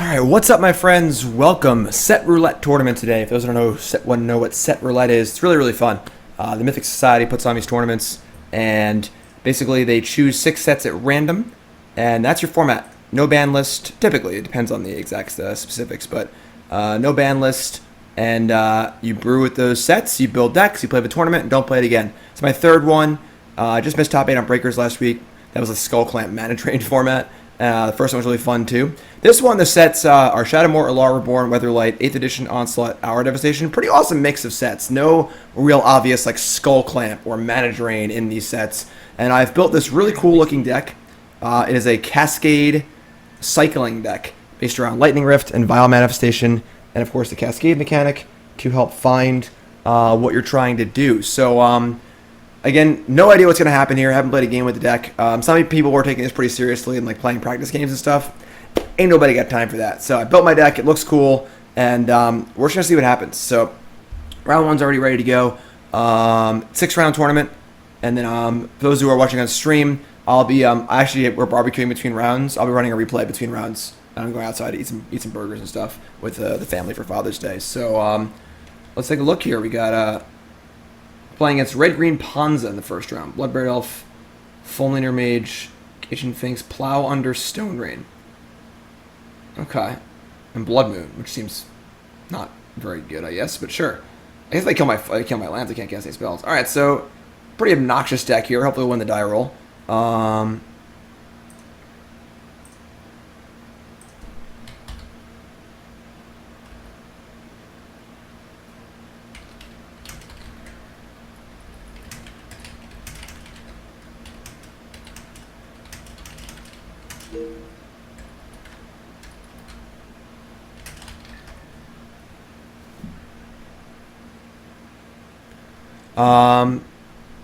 Alright, what's up my friends? Welcome. Set Roulette Tournament today. If those who don't know what Set Roulette is, it's really fun. The Mythic Society puts on these tournaments, and basically they choose 6 sets at random, and that's your format. No ban list, typically. It depends on the exact specifics, but no ban list, and you brew with those sets, you build decks, you play the tournament, and don't play it again. It's my third one. I just missed top 8 on Breakers last week. That was a Skull Clamp Mana Drain format. The first one was really fun too. This one, the sets are Shadowmoor, Alara Reborn, Weatherlight, 8th edition, Onslaught, Alara Devastation. Pretty awesome mix of sets. No real obvious like Skull Clamp or Mana Drain in these sets. And I've built this really cool looking deck. It is a Cascade Cycling deck based around Lightning Rift and Violent Manifestation, and of course the Cascade mechanic to help find what you're trying to do. So again, no idea what's going to happen here. I haven't played a game with the deck. Some people were taking this pretty seriously and like playing practice games and stuff. Ain't nobody got time for that. So I built my deck. It looks cool, and we're just going to see what happens. So round 1's already ready to go. 6-round tournament, and then for those who are watching on stream, I'll be actually we're barbecuing between rounds. I'll be running a replay between rounds. I'm going outside to eat some burgers and stuff with the family for Father's Day. So let's take a look here. We got playing against Red-Green Ponza in the first round. Bloodbraid Elf, Fulminator Mage, Kitchen Finks, Plow Under Stone Rain. Okay. And Blood Moon, which seems not very good, I guess, but sure. I guess they kill my lands, I can't cast any spells. Alright, so pretty obnoxious deck here. Hopefully we'll win the die roll.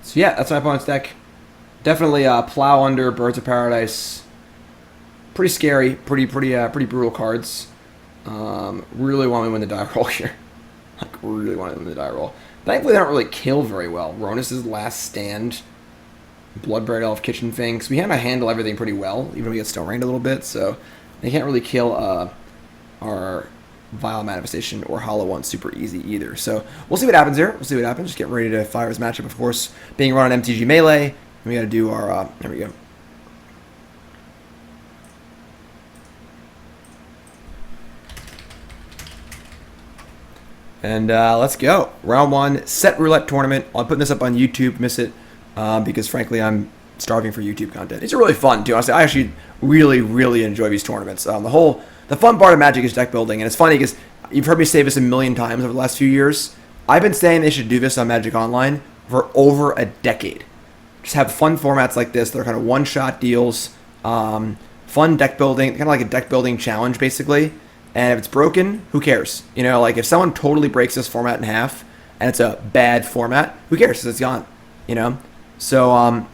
So yeah, that's my opponent's deck. Definitely Plow Under, Birds of Paradise. Pretty scary, pretty brutal cards. Really want to win the die roll here. Like really want to win the die roll. Thankfully, they don't really kill very well. Ronus's Last Stand, Bloodbraid Elf, Kitchen Finks. We kind of handle everything pretty well, even though we get Stone Rained a little bit. So they can't really kill our Violent Manifestation or Hollow One super easy either. So we'll see what happens here. We'll see what happens. Just get ready to fire his matchup, of course. Being run on MTG Melee. We got to do our, there we go. And let's go. Round 1, Set Roulette Tournament. I'm putting this up on YouTube. Miss it because, frankly, I'm starving for YouTube content. These are really fun, too. Honestly, I actually really enjoy these tournaments. The fun part of Magic is deck building, and it's funny because you've heard me say this a million times over the last few years. I've been saying they should do this on Magic Online for over a decade. Just have fun formats like this that are kind of one-shot deals, fun deck building, kind of like a deck building challenge, basically. And if it's broken, who cares? You know, like if someone totally breaks this format in half and it's a bad format, who cares? Because it's gone. You know, so I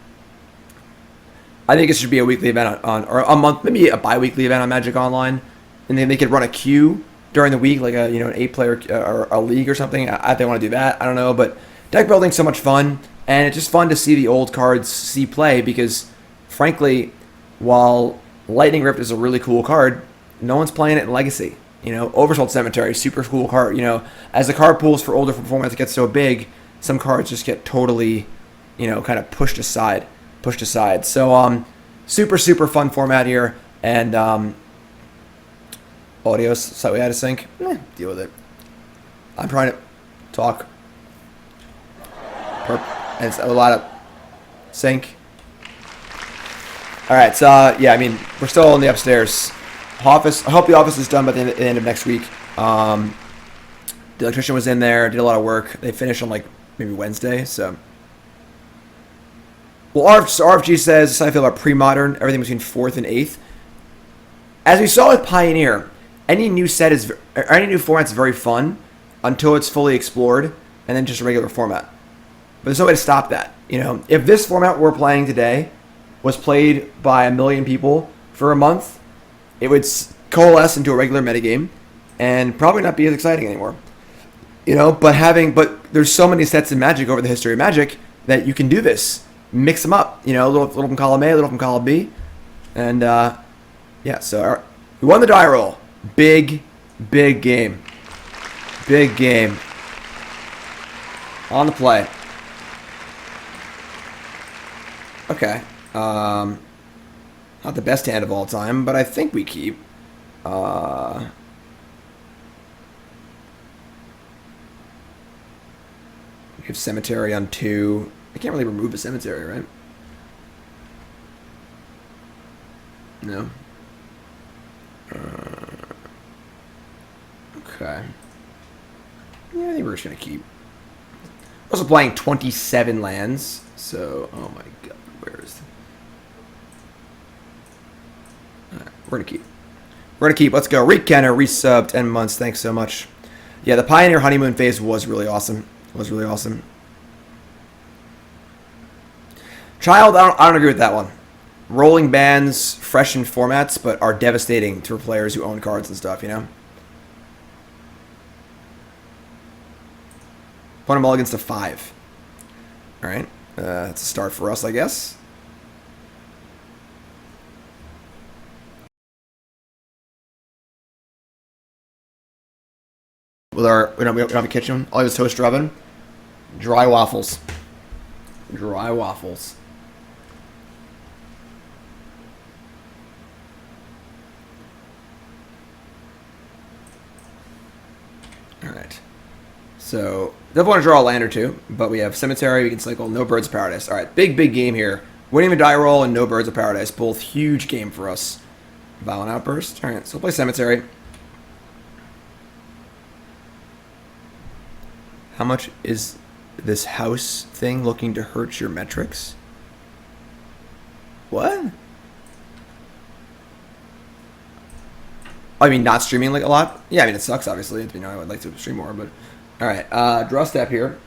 think it should be a weekly event or a month, maybe a bi-weekly event on Magic Online. And then they could run a queue during the week, like an 8-player or a league or something. If they want to do that, I don't know. But deck building's so much fun, and it's just fun to see the old cards see play because, frankly, while Lightning Rift is a really cool card, no one's playing it in Legacy. You know, Oversold Cemetery, super cool card. You know, as the card pools for older formats get so big, some cards just get totally, kind of pushed aside. So, super fun format here, and audio's slightly out of sync. Deal with it. I'm trying to talk. And it's a lot of sync. Alright, so yeah, I mean, we're still in the upstairs office. I hope the office is done by the end of next week. The electrician was in there, did a lot of work. They finished on like maybe Wednesday, so. Well, RFG says, this is how I feel about pre-modern, everything between 4th and 8th. As we saw with Pioneer, any new format is very fun until it's fully explored, and then just a regular format. But there's no way to stop that. If this format we're playing today was played by 1 million people for a month, it would coalesce into a regular metagame and probably not be as exciting anymore. But there's so many sets in Magic over the history of Magic that you can do this. Mix them up. A little from column A, a little from column B, and yeah. So we won the die roll. Big game. Big game. On the play. Okay. Not the best hand of all time, but I think we keep. We have Cemetery on 2. I can't really remove a Cemetery, right? No. Okay. Yeah, I think we're just going to keep. Also playing 27 lands, so... Oh my god, where is... Alright, we're going to keep. We're going to keep. Let's go. Rekenner, resub, 10 months. Thanks so much. Yeah, the Pioneer Honeymoon phase was really awesome. Child, I don't agree with that one. Rolling bans freshen formats, but are devastating to players who own cards and stuff, you know? Put them all against a 5. Alright. That's a start for us, I guess. With our, we don't have a kitchen. All I have is toaster oven. Dry waffles. Dry waffles. Alright. So, definitely want to draw a land or two, but we have Cemetery, we can cycle, no Birds of Paradise. Alright, big game here. Winning the die roll and no Birds of Paradise, both huge game for us. Violent Outburst. Alright, so we'll play Cemetery. How much is this house thing looking to hurt your metrics? What? I mean, not streaming like a lot? Yeah, I mean, it sucks, obviously. You know, I would like to stream more, but... Alright, draw step here.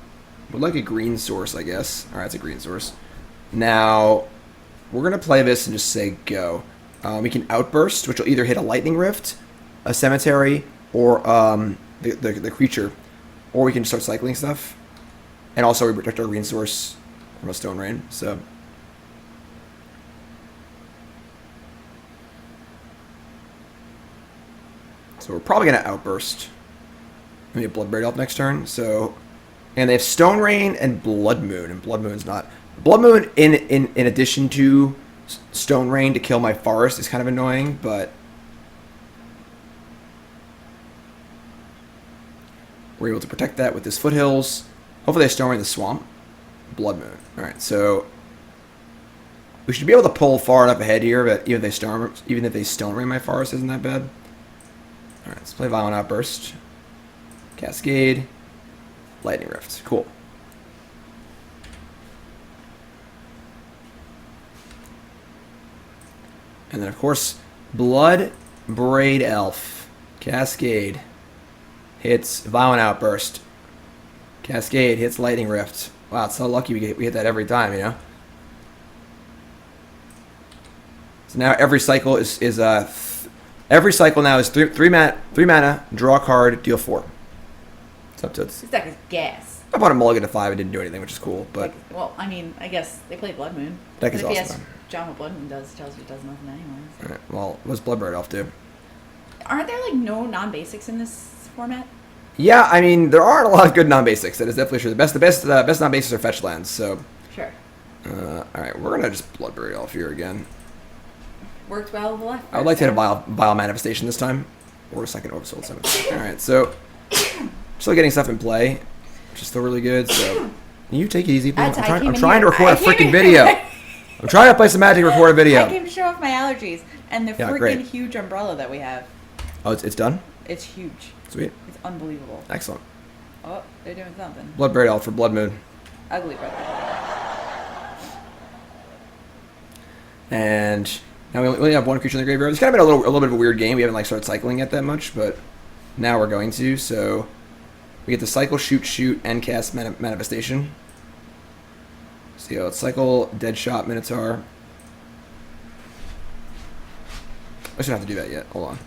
Would like a green source, I guess. Alright, it's a green source. Now, we're going to play this and just say go. We can Outburst, which will either hit a Lightning Rift, a Cemetery, or the creature. Or we can start cycling stuff. And also we protect our green source from a Stone Rain, so... So we're probably going to Outburst. We have Bloodbraid Elf next turn, so... And they have Stone Rain and Blood Moon, and Blood Moon's not... Blood Moon, in addition to Stone Rain to kill my forest, is kind of annoying, but... We're able to protect that with this Foothills. Hopefully they Stone Rain the Swamp. Blood Moon. Alright, so... We should be able to pull far enough ahead here, but even if they Stone Rain my forest, isn't that bad. Alright, let's play Violent Outburst. Cascade. Lightning Rift. Cool. And then, of course, Bloodbraid Elf. Cascade. Hits Violent Outburst. Cascade hits Lightning Rift. Wow, it's so lucky we hit that every time, you know? So now every cycle every cycle now is three mana, draw a card, deal 4. It's up to This deck is gas. I bought a mulligan to 5 and didn't do anything, which is cool, but... Well, I mean, I guess they play Blood Moon. Deck is but if awesome. you ask John what Blood Moon does, he tells you it does nothing anyways. Alright, well, what's Bloodbraid Elf do? Aren't there, like, no non-basics in this format? Yeah, I mean, there aren't a lot of good non-basics. That is definitely true. The best non-basics are fetch lands, so... Sure. Alright, we're gonna just Bloodbraid Elf here again. Worked well with the left. I would like to hit a Vile Manifestation this time. Or a second Oversold Cemetery. Alright, so... Still getting stuff in play, which is still really good, so... Can you take it easy, please? I'm trying to record a freaking video. I'm trying to play some Magic, record a video. I came to show off my allergies and the freaking huge umbrella that we have. Oh, it's done? It's huge. Sweet. It's unbelievable. Excellent. Oh, they're doing something. Bloodbraid Elf for Blood Moon. Ugly brother. And now we only have one creature in the graveyard. It's kind of been a little bit of a weird game. We haven't like started cycling yet that much, but now we're going to. So we get to cycle, shoot, and cast Manifestation. So let's cycle Deadshot Minotaur. I shouldn't have to do that yet. Hold on.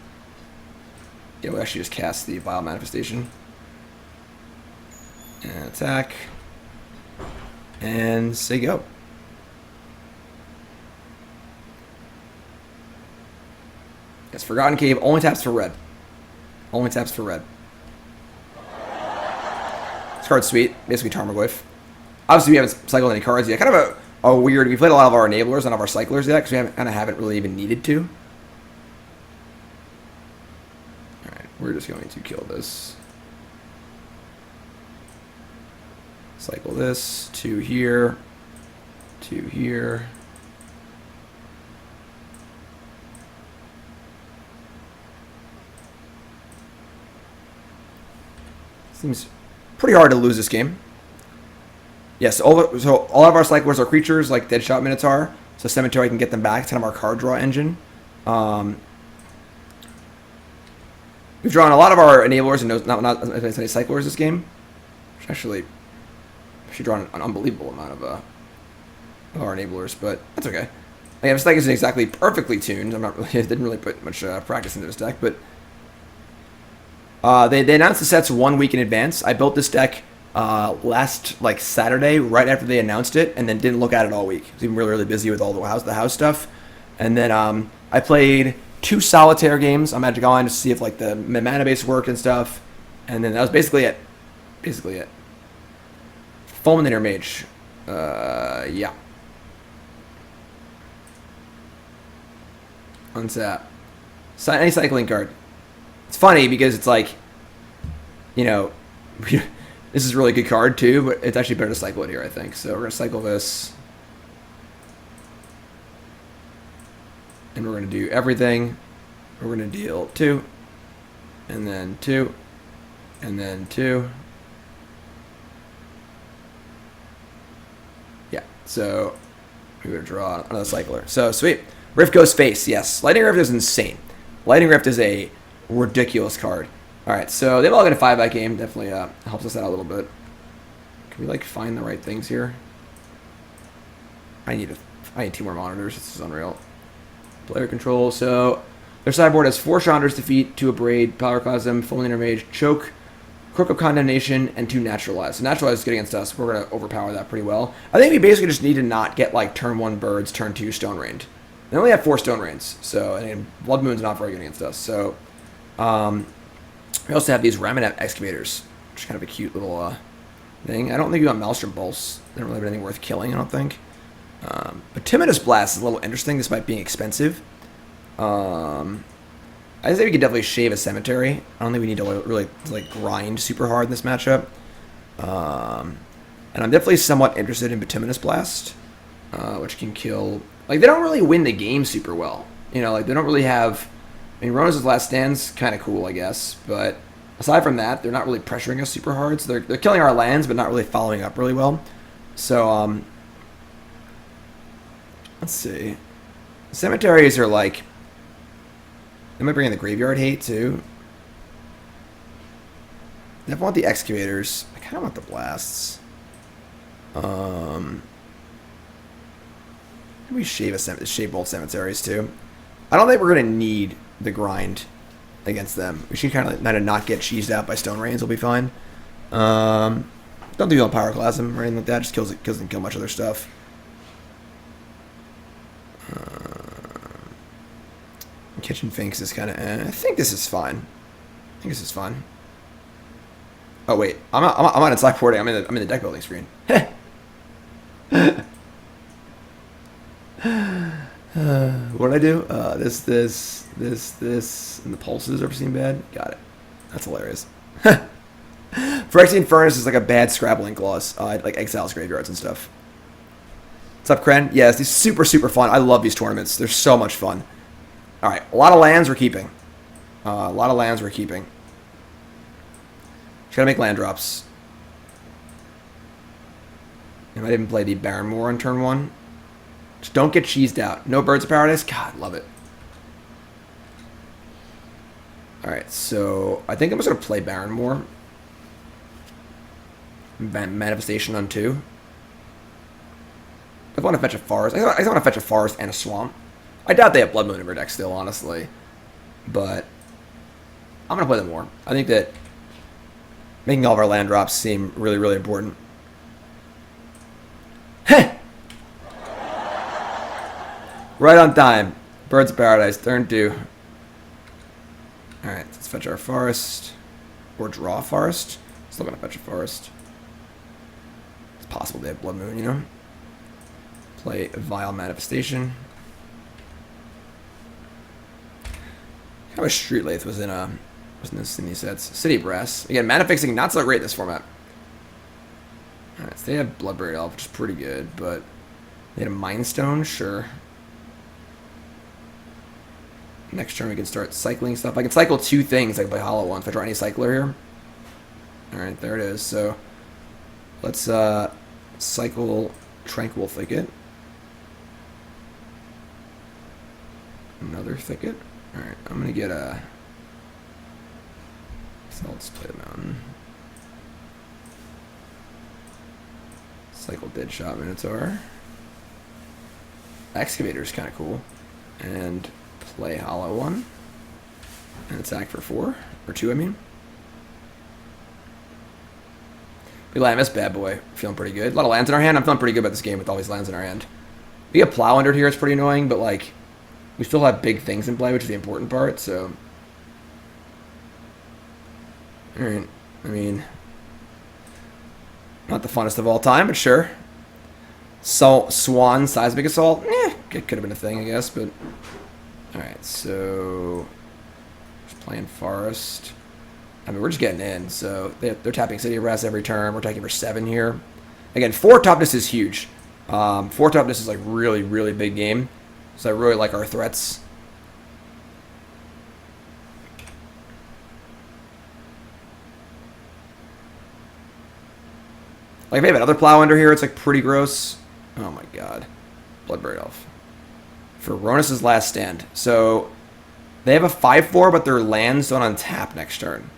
Yeah, we'll actually just cast the Vile Manifestation. And attack. And say go. Yes, Forgotten Cave only taps for red. Only taps for red. This card's sweet. Basically Tarmogoyf. Obviously, we haven't cycled any cards yet. Kind of a weird... We played a lot of our enablers and of our cyclers yet, because we haven't really even needed to. Alright, we're just going to kill this. Cycle this. 2 here. 2 here. Seems pretty hard to lose this game. Yes, all of our cyclers are creatures like Deadshot Minotaur, so Cemetery can get them back. It's kind of our card draw engine. We've drawn a lot of our enablers and not as many cyclers this game. Which actually drawn an unbelievable amount of our enablers, but that's okay. Again, this deck isn't exactly perfectly tuned. I didn't really put much practice into this deck, but they announced the sets 1 week in advance. I built this deck last Saturday, right after they announced it, and then didn't look at it all week. I was even really busy with all the house stuff, and then I played 2 solitaire games on Magic Online to see if the mana base worked and stuff, and then that was basically it. Fulminator Mage, yeah. Unsap. Any cycling card. It's funny because it's this is a really good card too, but it's actually better to cycle it here, I think. So we're going to cycle this. And we're going to do everything. We're going to deal 2. And then 2. And then 2. Yeah, so we're going to draw another cycler. So sweet. Rift goes face, yes. Lightning Rift is insane. Lightning Rift is a ridiculous card. Alright, so they've all got a 5-back game. Definitely helps us out a little bit. Can we find the right things here? I need 2 more monitors. This is unreal. Player control. So their sideboard has 4 Chandras defeat, 2 Abrade, Pyroclasm, Fulminator Mage, Choke, Crook of Condemnation, and 2 Naturalize. So Naturalize is good against us. We're going to overpower that pretty well. I think we basically just need to not get turn 1 birds, turn 2 Stone Rained. They only have 4 Stone Rains, so and Blood Moon's not very good against us. So we also have these Ramunap Excavators, which is kind of a cute little thing. I don't think we got Maelstrom Pulse. They don't really have anything worth killing, I don't think. Bituminous Blast is a little interesting, despite being expensive. I think we could definitely shave a Cemetery. I don't think we need to really grind super hard in this matchup. And I'm definitely somewhat interested in Bituminous Blast, which can kill... they don't really win the game super well. They don't really have... Rona's Last Stand's kind of cool, I guess, but aside from that, they're not really pressuring us super hard. So they're killing our lands, but not really following up really well. So, let's see. Cemeteries are they might bring in the Graveyard Hate, too. I want the Excavators. I kind of want the Blasts. Maybe shave both Cemeteries, too. I don't think we're going to need the grind against them. We should kind of not get cheesed out by Stone Rains. We'll be fine. Don't do on Pyroclasm or anything like that. Just doesn't kill much other stuff. Kitchen Finks is kind of... I think this is fine. Oh wait, I'm not in sideboarding. I'm in the deck building screen. What did I do? This, and the pulses ever seem bad? Got it. That's hilarious. Phyrexian Furnace is a bad Scrabbling Claws. Exiles graveyards and stuff. What's up, Kren? Yes, these super fun. I love these tournaments. They're so much fun. Alright, a lot of lands we're keeping. Just gotta make land drops. I might even play the Barren Moor on turn 1. Just don't get cheesed out. No Birds of Paradise? God, love it. Alright, so I think I'm just going to play Barren Moor. Manifestation on 2. I want to fetch a forest. I want to fetch a forest and a swamp. I doubt they have Blood Moon in their deck still, honestly. But I'm going to play them more. I think that making all of our land drops seem really important. Heh! Right on time. Birds of Paradise, turn 2. Alright, let's fetch our forest. Or draw forest. Still gonna fetch a forest. It's possible they have Blood Moon, you know? Play Vile Manifestation. How much Street Lathe was in these sets? City Brass. Again, mana fixing not so great in this format. Alright, so they have Bloodbraid Elf, which is pretty good, but they had a Mind Stone, sure. Next turn we can start cycling stuff. I can cycle 2 things. I can play Hollow One if I draw any cycler here. Alright, there it is. So let's cycle Tranquil Thicket. Another Thicket. Alright, I'm gonna get a... So let's play the Mountain. Cycle Deadshot Minotaur. Excavator is kind of cool. And play Hollow One. And attack for 4. Or 2, I mean. We land this bad boy. Feeling pretty good. A lot of lands in our hand. I'm feeling pretty good about this game with all these lands in our hand. We have Plow under here. It's pretty annoying, but like... We still have big things in play, which is the important part, so... Alright, I mean... Not the funnest of all time, but sure. Swan Seismic Assault? It could have been a thing, I guess, but... Alright, so... Just playing Forest. I mean, we're just getting in, so... They're tapping City of Brass every turn. We're taking for 7 here. Again, 4 toughness is huge. 4 toughness is like really, really big game. So I really like our threats. Like if they have another Plow under here, it's like pretty gross. Oh my god. Bloodbraid Elf. For Ronus' Last Stand. So they have a 5/4, but their lands don't untap next turn.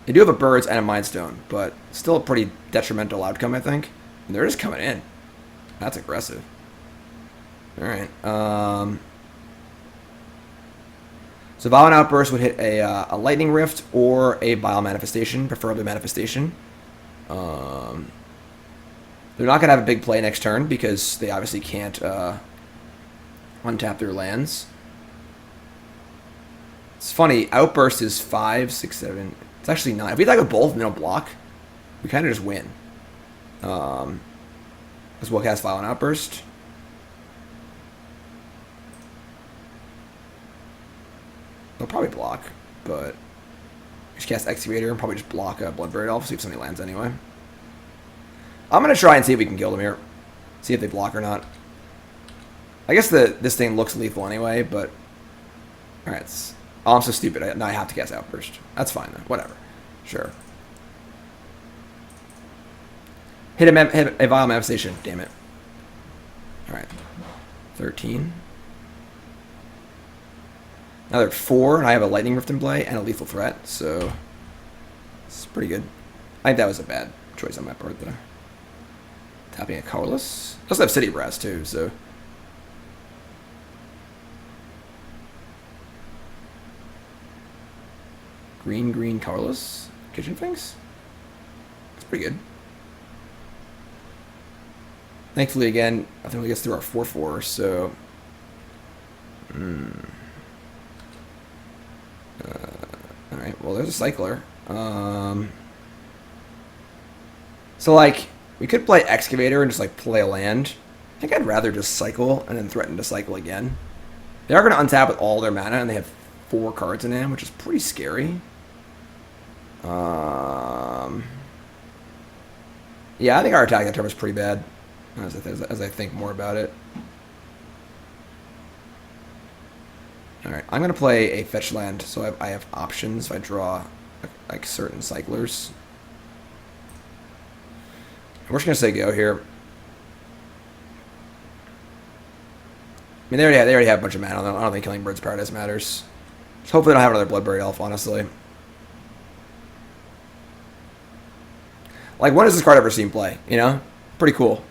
They do have a Birds and a Mind Stone, but still a pretty detrimental outcome, I think. And they're just coming in. That's aggressive. Alright, so Violent Outburst would hit a Lightning Rift or a Bile Manifestation, preferably Manifestation. They're not going to have a big play next turn because they obviously can't untap their lands. It's funny, Outburst is 5, 6, 7, it's actually 9. If we attack with both and they don't block, we kind of just win. Because we'll cast Violent Outburst. They'll probably block, but just cast Excavator and probably just block a Bloodbraid Elf, see if somebody lands anyway. I'm going to try and see if we can kill them here. See if they block or not. I guess this thing looks lethal anyway, but... Alright, oh, I'm so stupid. Now I have to cast Outburst. That's fine, though. Whatever. Sure. Hit a Vile Manifestation. Damn it. Alright. 13. Now they're 4, and I have a Lightning Rift in play and a lethal threat, so it's pretty good. I think that was a bad choice on my part, though. Tapping a Colorless. I also have City Brass, too, so... Green, Colorless. Kitchen Finks? That's pretty good. Thankfully, again, I think we get through our 4/4, so... Alright, well, there's a Cycler. So, like, we could play Excavator and just, like, play a land. I think I'd rather just cycle and then threaten to cycle again. They are going to untap with all their mana, and they have 4 cards in hand, which is pretty scary. Yeah, I think our attack that turn was pretty bad, as I think more about it. Alright, I'm going to play a fetch land, so I have options if I draw like certain cyclers. We're just going to say go here. I mean, they already have a bunch of mana. I don't think killing Bird's Paradise matters. Just hopefully they don't have another Bloodbraid Elf, honestly. Like, when has this card ever seen play, you know? Pretty cool.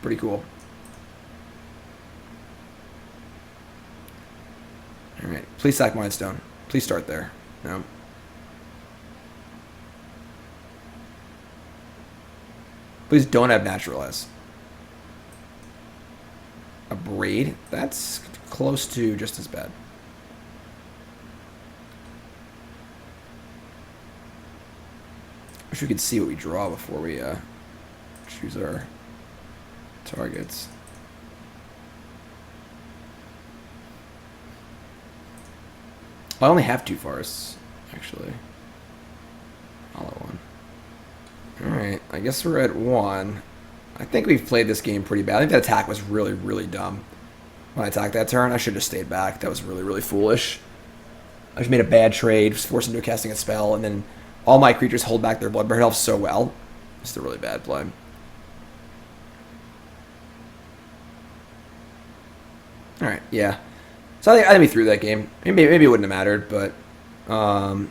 Pretty cool. Alright, please sack Mind Stone. Please start there. No. Please don't have Naturalize. A Braid? That's close to just as bad. Wish we could see what we draw before we choose our targets. I only have 2 forests, actually. Hollow one. Alright, I guess we're at 1. I think we've played this game pretty bad. I think that attack was really, really dumb. When I attacked that turn, I should have stayed back. That was really, really foolish. I just made a bad trade, just forced into casting a spell, and then all my creatures hold back their Bloodbraid Elf so well. It's a really bad play. Alright, yeah. So I think we threw that game. Maybe it wouldn't have mattered, but not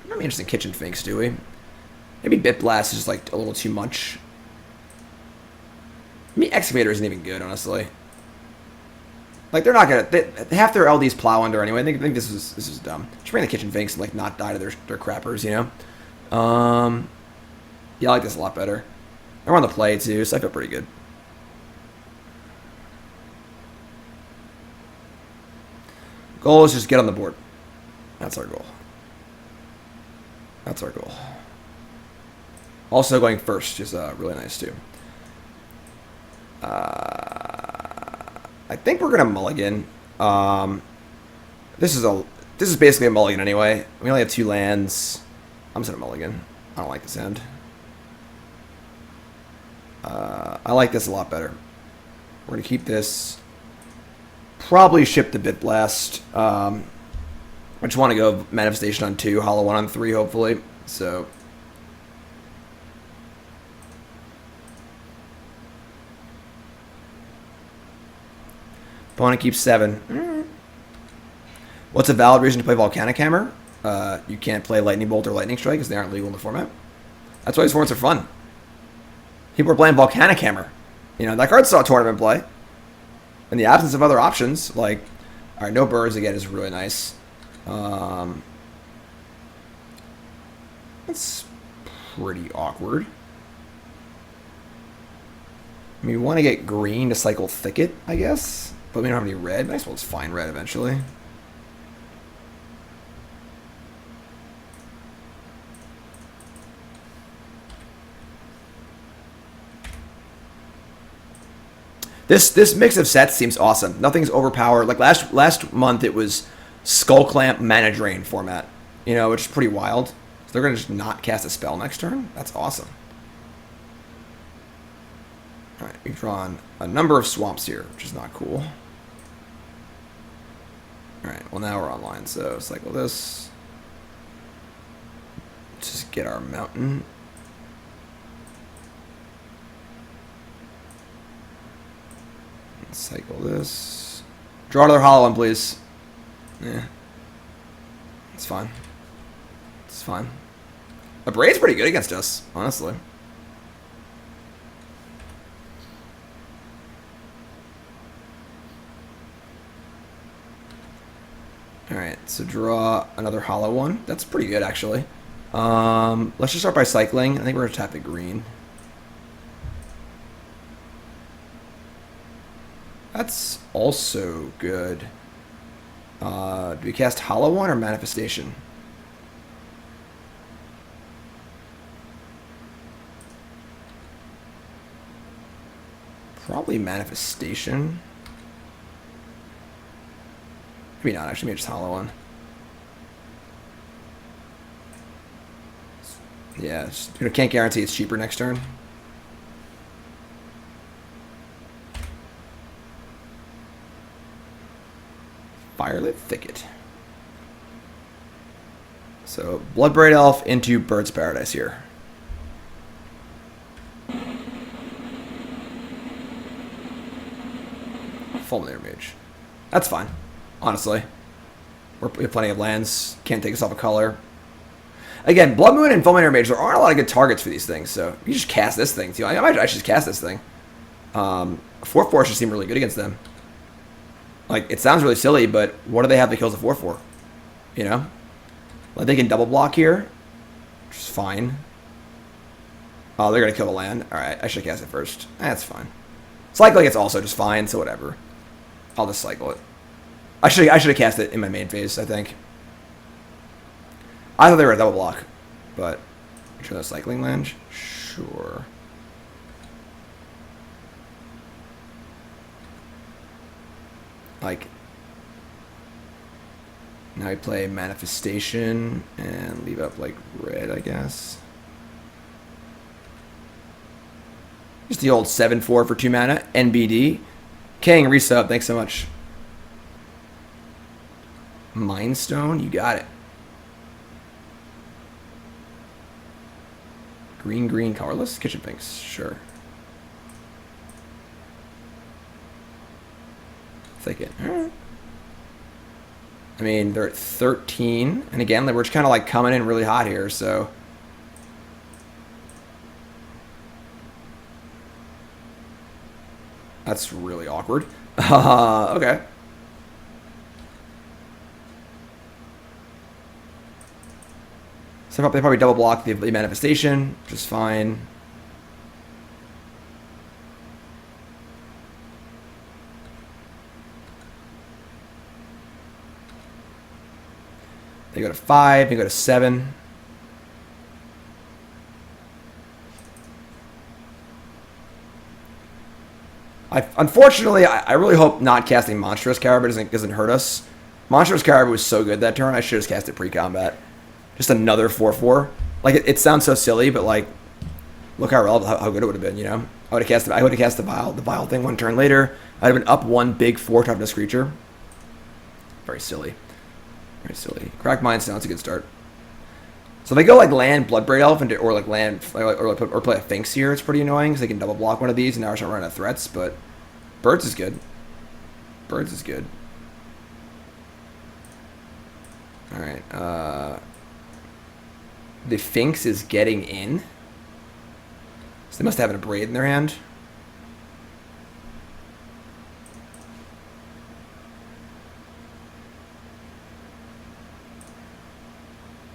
really interested in Kitchen Finks, do we? Maybe Bit Blast is just like a little too much. I mean, Excavator isn't even good, honestly. Like they're not gonna half their LDs plow under anyway. I think this is dumb. Just bring the Kitchen Finks and like not die to their crappers, you know. Yeah, I like this a lot better. They're on the play too, so I feel pretty good. Goal is just get on the board. That's our goal. That's our goal. Also going first is really nice too. I think we're gonna mulligan. This is basically a mulligan anyway. We only have 2 lands. I'm just gonna mulligan. I don't like this end. I like this a lot better. We're gonna keep this. Probably ship the Bit Blast. I just want to go Manifestation on 2, Hollow 1 on 3, hopefully. So. Opponent keeps 7. What's a valid reason to play Volcanic Hammer? You can't play Lightning Bolt or Lightning Strike because they aren't legal in the format. That's why these formats are fun. People are playing Volcanic Hammer. You know, that card saw tournament play. In the absence of other options, like, alright, no birds again is really nice. That's pretty awkward. I mean, we want to get green to cycle Thicket, I guess. But we don't have any red. I suppose it's fine red eventually. This mix of sets seems awesome. Nothing's overpowered. Like last month, it was Skull Clamp Mana Drain format, you know, which is pretty wild. So they're gonna just not cast a spell next turn. That's awesome. All right, we've drawn a number of swamps here, which is not cool. All right, well now we're online, so cycle this. Just get our mountain. Cycle this. Draw another hollow one, please. Yeah. It's fine. It's fine. The Braid's pretty good against us, honestly. Alright, so draw another hollow one. That's pretty good, actually. Let's just start by cycling. I think we're going to tap the green. That's also good. Do we cast Hollow One or Manifestation? Probably Manifestation. Maybe not, actually, maybe just Hollow One. Yeah, just, can't guarantee it's cheaper next turn. Violent Thicket. So, Bloodbraid Elf into Bird's Paradise here. Fulminator Mage. That's fine, honestly. We have plenty of lands. Can't take us off a color. Again, Blood Moon and Fulminator Mage, there aren't a lot of good targets for these things, so you just cast this thing, too. I might actually just cast this thing. 4/4 should seem really good against them. Like, it sounds really silly, but what do they have that kills a 4/4? You know? Like, they can double block here, which is fine. Oh, they're going to kill the land. Alright, I should cast it first. That's fine. Cycling it's also just fine, so whatever. I'll just cycle it. I should have cast it in my main phase, I think. I thought they were a double block, but Sure, the cycling land? Sure. Like, now I play Manifestation and leave up, like, red, I guess. Just the old 7-4 for 2 mana. NBD. Kang, resub, thanks so much. Mindstone, you got it. Green, colorless? Kitchen Finks, sure. Thicket. Alright. I mean, they're at 13. And again, we're just kind of like coming in really hot here, so. That's really awkward. Okay. So they probably double block the Manifestation, which is fine. They go to 5, they go to 7. Unfortunately, I really hope not casting Monstrous Carabid doesn't hurt us. Monstrous Carabid was so good that turn, I should have just cast it pre-combat. Just another 4/4. Like, it sounds so silly, but like, look how relevant, how good it would have been, you know? I would have cast the Vile thing one turn later. I'd have been up 1 big 4 toughness creature. Very silly. Very silly. Crack Mindstone, that's a good start. So they go like land Bloodbraid Elf or like land or play a Finks here. It's pretty annoying because they can double block one of these and now I start running out of threats. But Birds is good. Birds is good. All right. The Finks is getting in. So they must have a Braid in their hand.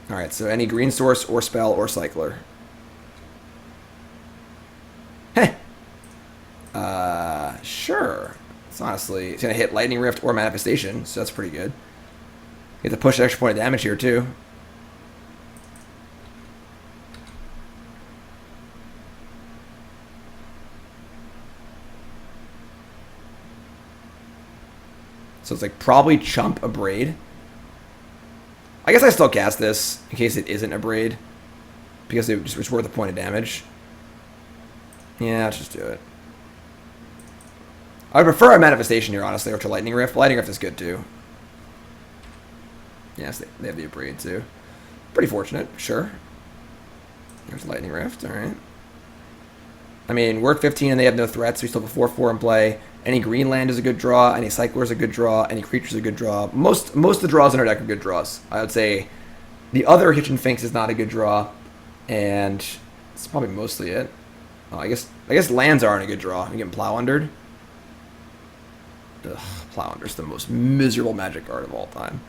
Alright, so any green source or spell or cycler. Heh. Sure. It's honestly, it's going to hit Lightning Rift or Manifestation, so that's pretty good. You have to push an extra point of damage here, too. So it's like probably chump a Braid. I guess I still cast this in case it isn't a Braid. Because it's worth a point of damage. Yeah, let's just do it. I would prefer a Manifestation here, honestly, or to Lightning Rift. Lightning Rift is good, too. Yes, they have the Braid, too. Pretty fortunate, sure. There's Lightning Rift, alright. I mean, we're at 15 and they have no threats. We still have a 4/4 in play. Any green land is a good draw. Any cycler is a good draw. Any creature is a good draw. Most of the draws in our deck are good draws. I would say the other Kitchen Finks is not a good draw, and it's probably mostly it. Oh, I guess lands aren't a good draw. You get Plow Undered. Ugh, Plow Under's the most miserable Magic card of all time.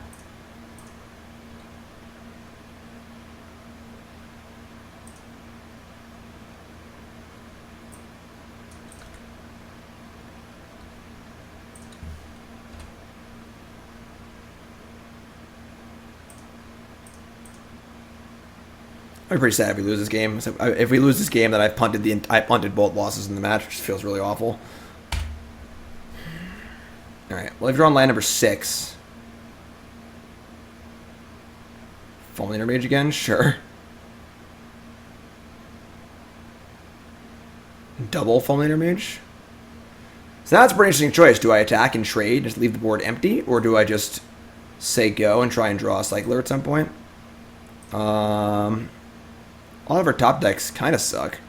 I'm pretty sad if we lose this game. So if we lose this game, then I punted both losses in the match, which feels really awful. All right. Well, I've drawn land number 6. Fulminator Mage again, sure. Double Fulminator Mage. So that's a pretty interesting choice. Do I attack and trade, just leave the board empty, or do I just say go and try and draw a cycler at some point? All of our top decks kind of suck.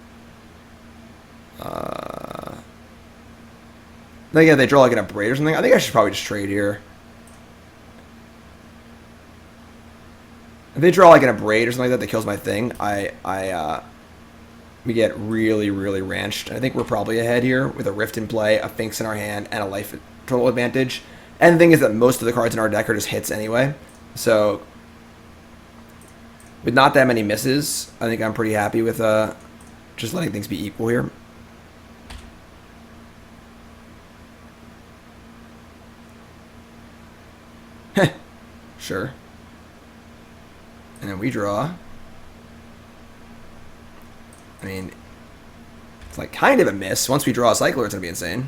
Again, they draw like an Braid or something. I think I should probably just trade here. If they draw like an Braid or something like that kills my thing, we get really, really ranched. I think we're probably ahead here with a Rift in play, a Finks in our hand, and a life total advantage. And the thing is that most of the cards in our deck are just hits anyway. So with not that many misses, I think I'm pretty happy with just letting things be equal here. Sure. And then we draw. I mean, it's like kind of a miss. Once we draw a cycler, it's going to be insane.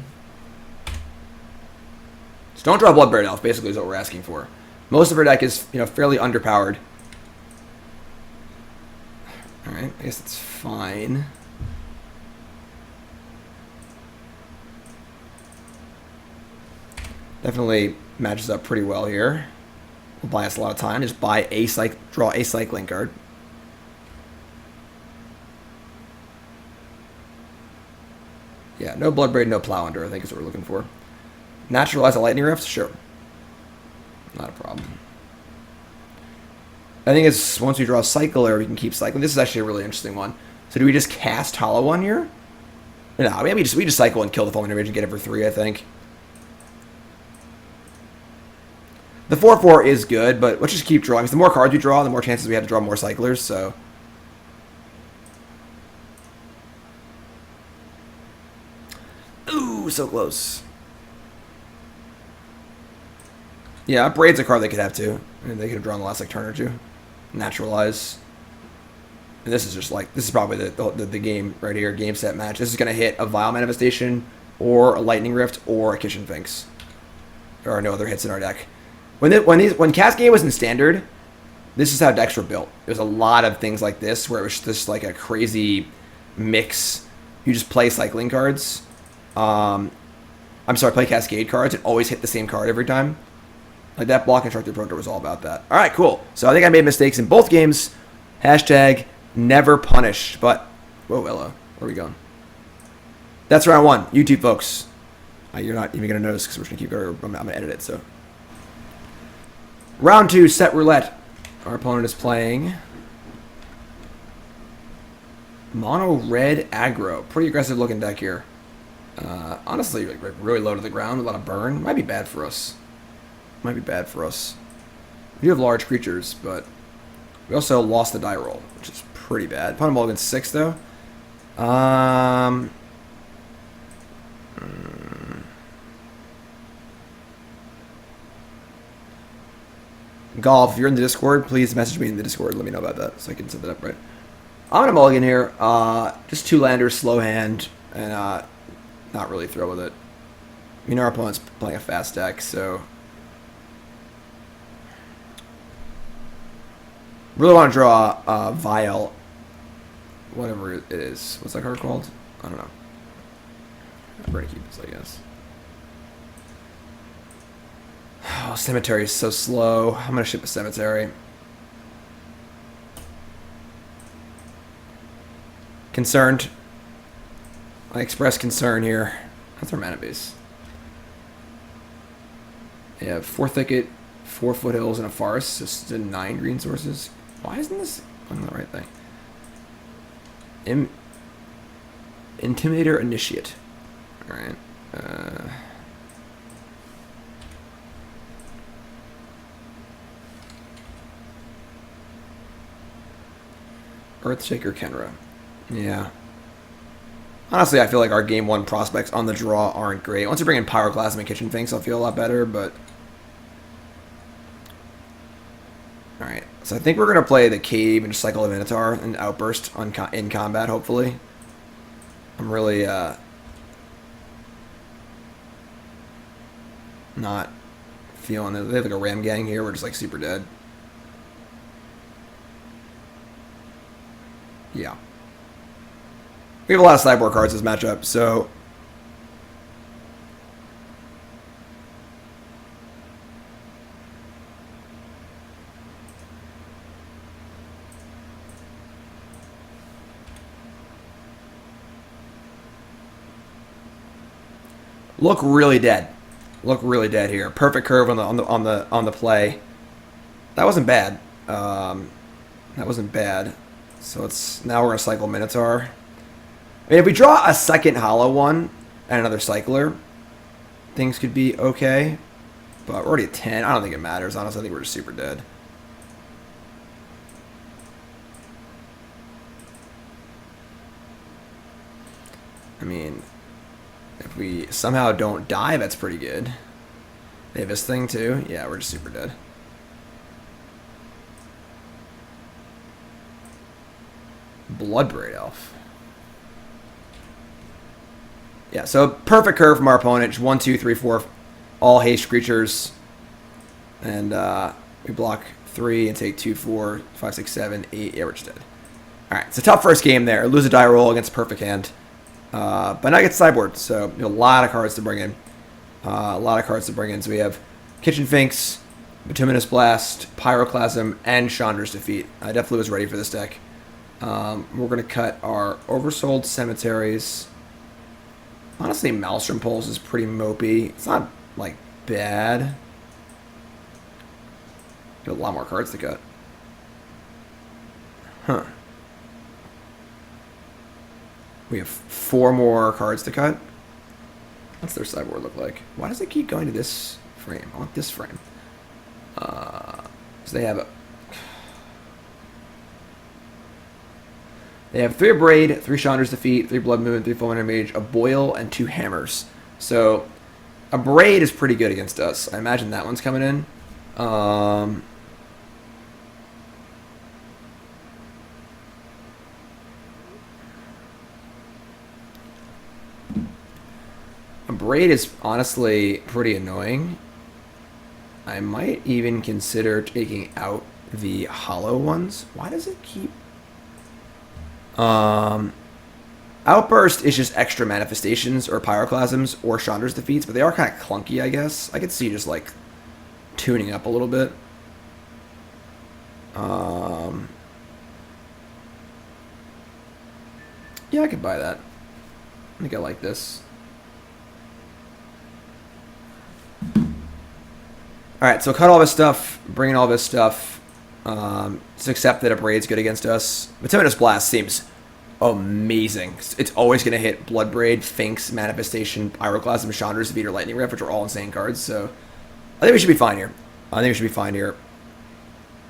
So don't draw Bloodbraid Elf, basically, is what we're asking for. Most of our deck is, you know, fairly underpowered. Alright, I guess it's fine. Definitely matches up pretty well here. Will buy us a lot of time. Just buy draw a cycling card. Yeah, no Bloodbraid, no Plow Under, I think is what we're looking for. Naturalize a Lightning Rift? Sure. Not a problem. I think it's once we draw a cycler, we can keep cycling. This is actually a really interesting one. So do we just cast Hollow One here? No, maybe we just cycle and kill the Fulminant Rage and get it for 3, I think. The 4/4 is good, but let's just keep drawing. Because the more cards we draw, the more chances we have to draw more cyclers, so... Ooh, so close. Yeah, Braid's a card they could have too. I mean, they could have drawn the last like turn or two. Naturalize. And this is just like, this is probably the game right here, game set match. This is going to hit a Vile Manifestation, or a Lightning Rift, or a Kitchen Finks. There are no other hits in our deck. When Cascade was in Standard, this is how decks were built. There's a lot of things like this, where it was just like a crazy mix. You just play cycling cards. I'm sorry, play Cascade cards and always hit the same card every time. Like that Block Constructed Proto was all about that. Alright, cool. So I think I made mistakes in both games. Hashtag never punish. But, whoa, Ella, where are we going? That's round 1. YouTube, folks. You're not even going to notice because we're just going to keep going. I'm going to edit it, so. Round 2, Set Roulette. Our opponent is playing Mono Red Aggro. Pretty aggressive looking deck here. Honestly, like, really low to the ground. A lot of burn. Might be bad for us. Might be bad for us. We do have large creatures, but we also lost the die roll, which is pretty bad. Opponent mulligan's 6, though. Golf, if you're in the Discord, please message me in the Discord. Let me know about that so I can set that up right. I'm going to mulligan here. Just 2 landers, slow hand, and not really throw with it. I mean, our opponent's playing a fast deck, so... Really want to draw Vile, whatever it is. What's that card called? I don't know. I'm going to keep this, I guess. Oh, Cemetery is so slow. I'm going to ship a Cemetery. Concerned. I express concern here. That's our mana base. They have 4 Thicket, 4 Foothills, and a Forest. Just 9 green sources. Why isn't this on the right thing? Intimidator Initiate. Alright. Earthshaker Kenra. Yeah. Honestly, I feel like our game 1 prospects on the draw aren't great. Once we bring in Pyroclasm and Kitchen Finks, I'll feel a lot better, but... Alright, so I think we're going to play the Cave and just cycle the Minotaur and Outburst in combat, hopefully. I'm really, not feeling it. They have like a Ram Gang here. We're just like super dead. Yeah. We have a lot of sideboard cards this matchup, so... Look really dead. Look really dead here. Perfect curve on the play. That wasn't bad. That wasn't bad. So it's now we're gonna cycle Minotaur. I mean, if we draw a second hollow one and another cycler, things could be okay. But we're already at 10. I don't think it matters. Honestly, I think we're just super dead. I mean, if we somehow don't die, that's pretty good. They have this thing too. Yeah, we're just super dead. Bloodbraid Elf. Yeah, so perfect curve from our opponent. Just 1, 2, 3, 4, all haste creatures. And we block 3 and take 2, 4, 5, 6, 7, 8. Yeah, we're just dead. Alright, it's a tough first game there. Lose a die roll against a perfect hand. But now I get sideboard, so a lot of cards to bring in. So we have Kitchen Finks, Bituminous Blast, Pyroclasm, and Chandra's Defeat. I definitely was ready for this deck. We're going to cut our Oversold Cemeteries. Honestly, Maelstrom Pulse is pretty mopey. It's not, like, bad. Got a lot more cards to cut. Huh. We have 4 more cards to cut. What's their sideboard look like? Why does it keep going to this frame? I want this frame. So they have 3 Braid, 3 Chandra's Defeat, 3 Blood Moon, 3 Fulminant Mage, a Boil, and 2 Hammers. So a Braid is pretty good against us. I imagine that one's coming in. A Braid is honestly pretty annoying. I might even consider taking out the hollow ones. Why does it keep... Outburst is just extra manifestations or pyroclasms or Chandra's defeats, but they are kind of clunky, I guess. I could see just like tuning up a little bit. Yeah, I could buy that. I think I like this. Alright, so cut all this stuff, bring in all this stuff. Just accept that a Braid's good against us. Bituminous Blast seems amazing. It's always going to hit Bloodbraid, Finks, Manifestation, Pyroclasm, Chandra's Defeat, or Lightning Rift, which are all insane cards, so I think we should be fine here.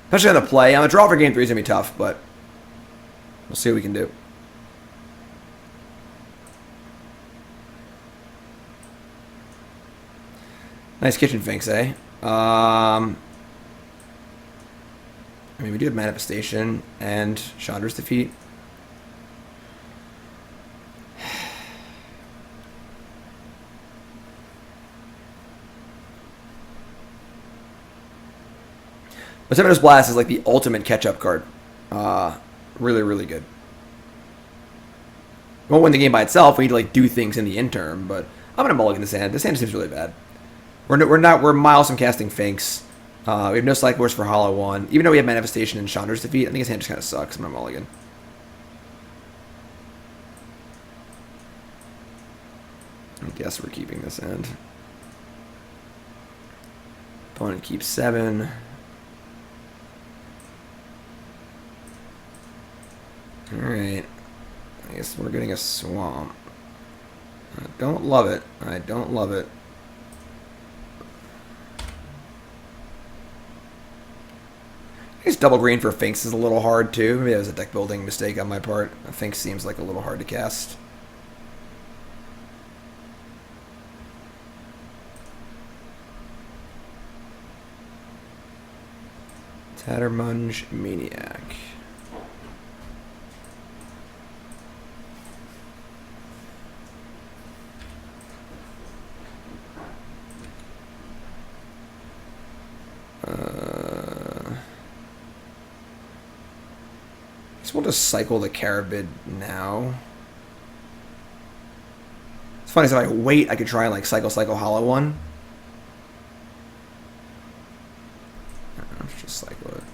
Especially on the play. On the draw for game 3 is going to be tough, but we'll see what we can do. Nice Kitchen Finks, eh? I mean, we do have Manifestation and Chandra's Defeat. But Bituminous Blast is like the ultimate catch-up card. Really, really good. We won't win the game by itself. We need to like do things in the interim, but I'm gonna mulligan this hand. This hand seems really bad. We're miles from casting Finks. We have no Cyclers for Hollow 1. Even though we have Manifestation and Chandra's Defeat, I think his hand just kind of sucks. I'm gonna mulligan. I guess we're keeping this hand. Opponent keeps 7. Alright. I guess we're getting a Swamp. I don't love it. I guess double green for Finks is a little hard too. Maybe that was a deck building mistake on my part. Finks seems like a little hard to cast. Tattermunge Maniac. We'll just cycle the Carabid now. It's funny, so if I wait, I could try and like cycle Hollow 1. Let's just cycle it.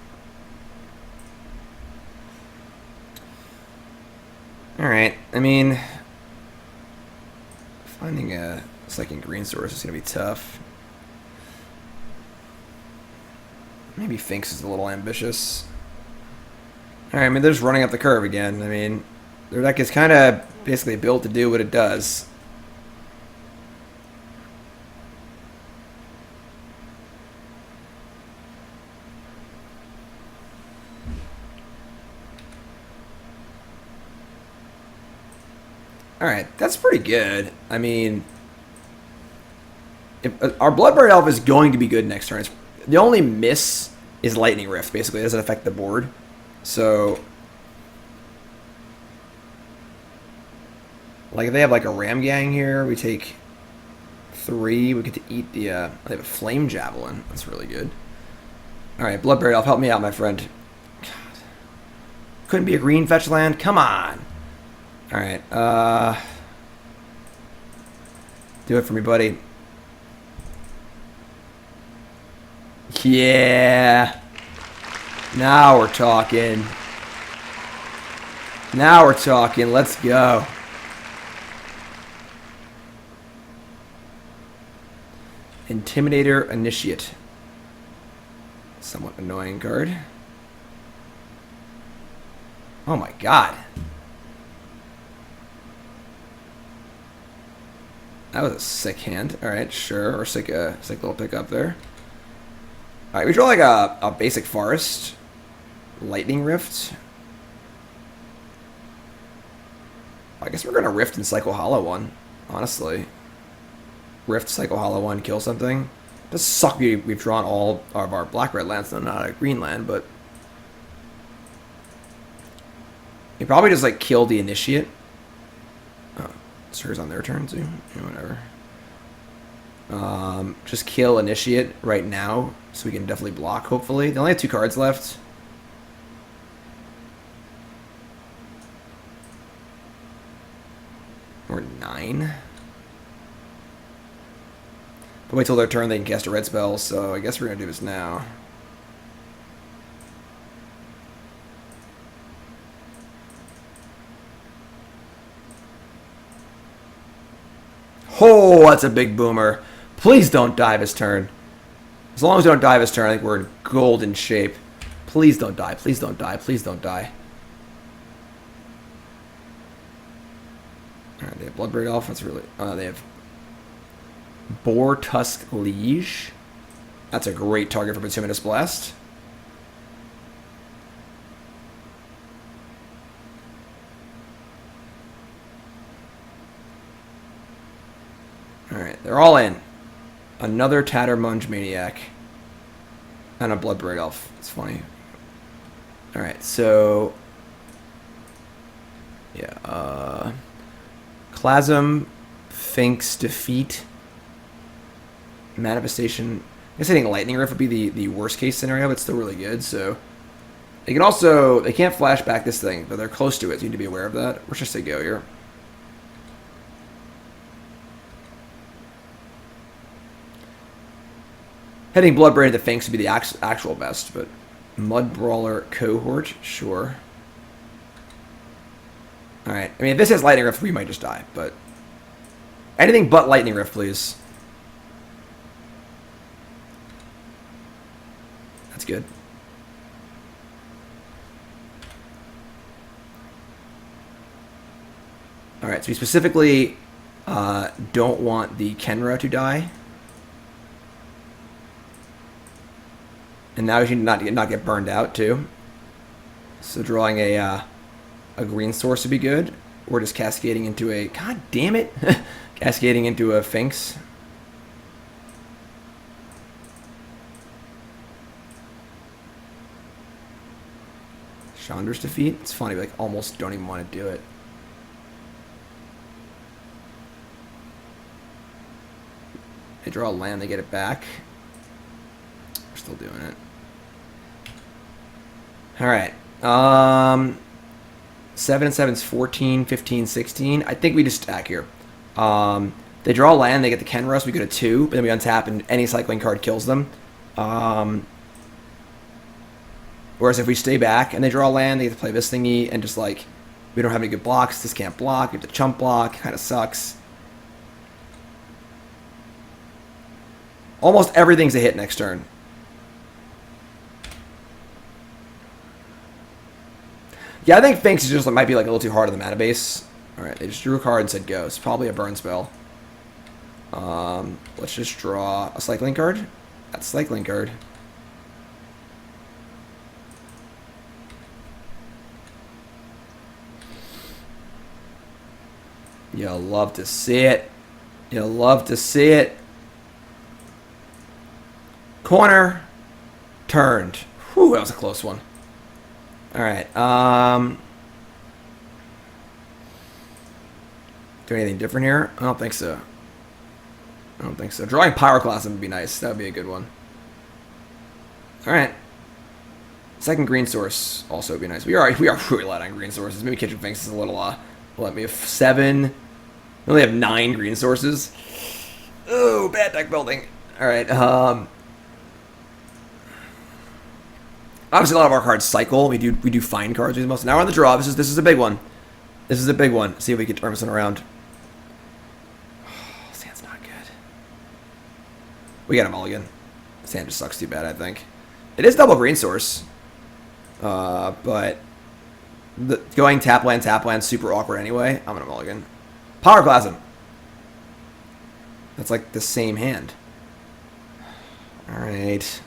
Alright, I mean, finding a second green source is going to be tough. Maybe Finks is a little ambitious. Alright, I mean, they're just running up the curve again. I mean, their deck is kind of basically built to do what it does. Alright, that's pretty good. I mean, if, our Bloodbraid Elf is going to be good next turn. The only miss is Lightning Rift, basically. It doesn't affect the board. So Like, if they have, like, a Ram Gang here, we take 3. We get to eat the, they have a Flame Javelin. That's really good. Alright, Bloodbraid Elf, help me out, my friend. God. Couldn't be a green fetch land? Come on! Alright, do it for me, buddy. Yeah! Now we're talking. Now we're talking. Let's go. Intimidator Initiate. Somewhat annoying card. Oh my god. That was a sick hand. Alright, sure. Or sick little pickup there. Alright, we draw like a basic forest. Lightning Rift. I guess we're going to Rift and Cycle Hollow one, honestly. Rift, Cycle Hollow one, kill something. It does suck we've drawn all of our black-red lands, though not a green land, but... You probably just, like, kill the Initiate. Oh, Sur's on their turn, too. Yeah, whatever. Just kill Initiate right now, so we can definitely block, hopefully. They only have 2 cards left. Or 9. But wait till their turn, they can cast a red spell, so I guess we're going to do this now. Oh, that's a big boomer. Please don't die this turn. As long as you don't die this turn, I think we're in golden shape. Please don't die. Please don't die. Please don't die. Alright, they have Bloodbraid Elf. That's really... they have Boar Tusk Liege. That's a great target for Bituminous Blast. Alright, they're all in. Another Tattermunge Maniac. And a Bloodbraid Elf. It's funny. Alright, so... Yeah, Clasm, Finks, Defeat, Manifestation. I guess I think Lightning Rift would be the worst case scenario, but it's still really good, so... They can also... They can't flash back this thing, but they're close to it, so you need to be aware of that. Let's just say go here. Hitting Bloodbraid into Finks would be the actual best, but... Mud Brawler Cohort, sure. Alright, I mean, if this has Lightning Rift, we might just die, but... Anything but Lightning Rift, please. That's good. Alright, so we specifically don't want the Kenra to die. And now we should not get burned out, too. So drawing a green source would be good. Or just cascading into a... God damn it! Cascading into a Finks. Chandra's Defeat. It's funny, like, almost don't even want to do it. They draw a land, they get it back. We're still doing it. Alright. 7 and 7's 14, 15, 16. I think we just stack here. They draw a land, they get the Kenra, we go to 2, but then we untap and any cycling card kills them. Whereas if we stay back and they draw a land, they get to play this thingy and just like, we don't have any good blocks, this can't block, we have to chump block, kind of sucks. Almost everything's a hit next turn. Yeah, I think Finks is just might be like a little too hard on the mana base. Alright, they just drew a card and said go. It's probably a burn spell. Let's just draw a cycling card. That's a cycling card. You'll love to see it. You'll love to see it. Corner. Turned. Whew, that was a close one. Alright, Do anything different here? I don't think so. I don't think so. Drawing Pyroclasm would be nice. That would be a good one. Alright. Second green source also would be nice. We are really light on green sources. Maybe Kitchen Finks is a little, let me have 7. We only have 9 green sources. Oh, bad deck building. Alright, obviously a lot of our cards cycle. We do find cards the most. Now we're on the draw. This is a big one. This is a big one. See if we can turn this one around. Oh, sand's not good. We got a mulligan. Sand just sucks too bad, I think. It is double green source. But going tap land, super awkward anyway. I'm gonna mulligan. Pyroclasm. That's like the same hand. Alright.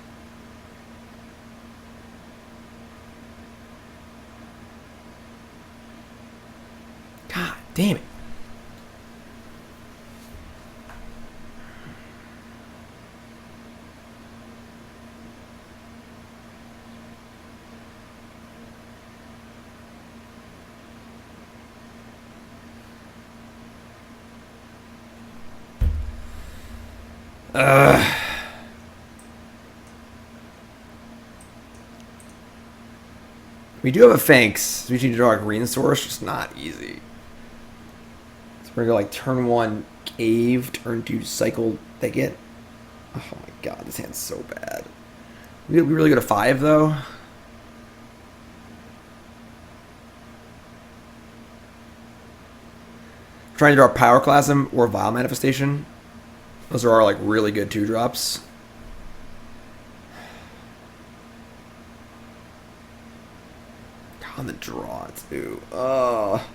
God damn it. We do have a Finks, so we need to draw a green source, just not easy. So we're gonna go like turn 1 Cave, turn 2 Cycle Thicket. Oh my god, this hand's so bad. We really go to 5 though. Trying to draw Pyroclasm or Vile Manifestation. Those are our like really good 2-drops. On the draw too. Oh.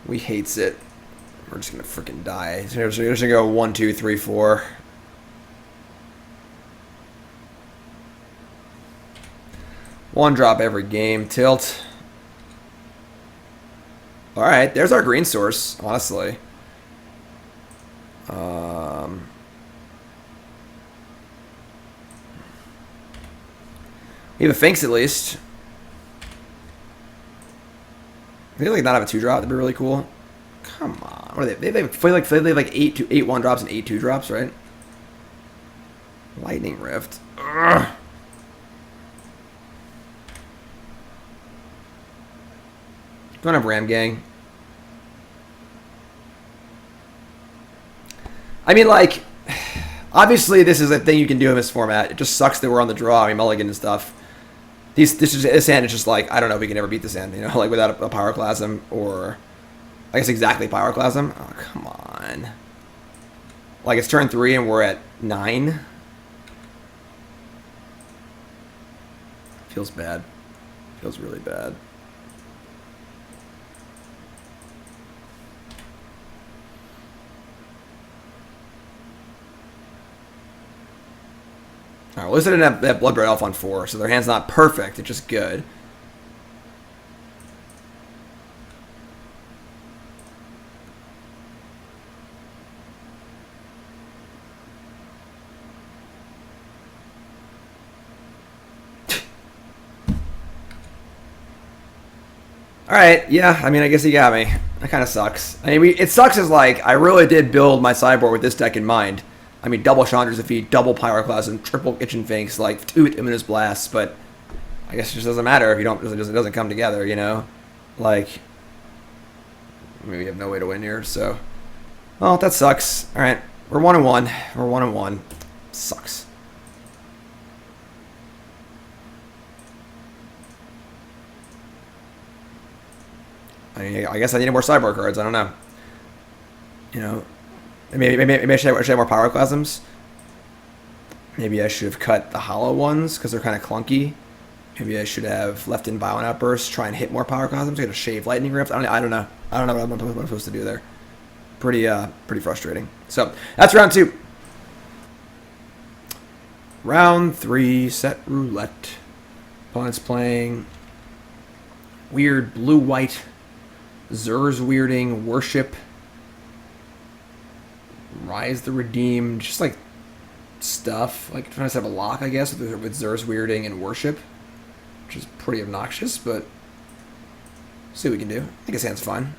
We hates it. We're just gonna freaking die. So we're just gonna go 1, 2, 3, 4. One drop every game. Tilt. Alright, there's our green source, honestly. We have a Finks at least. They like not have a 2-drop. That'd be really cool. Come on. What are they? They have like 8 1-drops and 8 2-drops, right? Lightning Rift. Ugh. Don't have Ram Gang. I mean, like, obviously this is a thing you can do in this format. It just sucks that we're on the draw. I mean, mulligan and stuff. This hand is just like, I don't know if we can ever beat this hand, you know, like without a Pyroclasm or, I guess exactly Pyroclasm. Oh, come on. Like, it's turn 3 and we're at 9. Feels bad. Feels really bad. Alright, well, at least I didn't have that Bloodbraid Elf on 4, so their hand's not perfect, it's just good. Alright, yeah, I mean, I guess he got me. That kind of sucks. I mean, it sucks as, like, I really did build my sideboard with this deck in mind. I mean, double Chandra's defeat, double Pyroclasm, triple Kitchen Finks, like 2 Bituminous Blasts, but I guess it just doesn't matter if you don't, it doesn't come together, you know? Like, maybe we have no way to win here, so. Well, that sucks. Alright, we're 1-1. We're 1-1. Sucks. I mean, I guess I need more sideboard cards, I don't know. You know? Maybe I should have more Pyroclasms. Maybe I should have cut the hollow ones because they're kind of clunky. Maybe I should have left in Violent Outburst, try and hit more Pyroclasms. I got to shave Lightning Rift. I don't know. I don't know what I'm supposed to do there. Pretty frustrating. So that's round 2. Round 3, Set Roulette. Opponent's playing weird blue-white, Zur's Weirding, Worship, Rise the Redeemed, just like stuff. Like trying to have a lock, I guess, with Zur's Weirding and Worship, which is pretty obnoxious, but see what we can do. I think his hand's fine.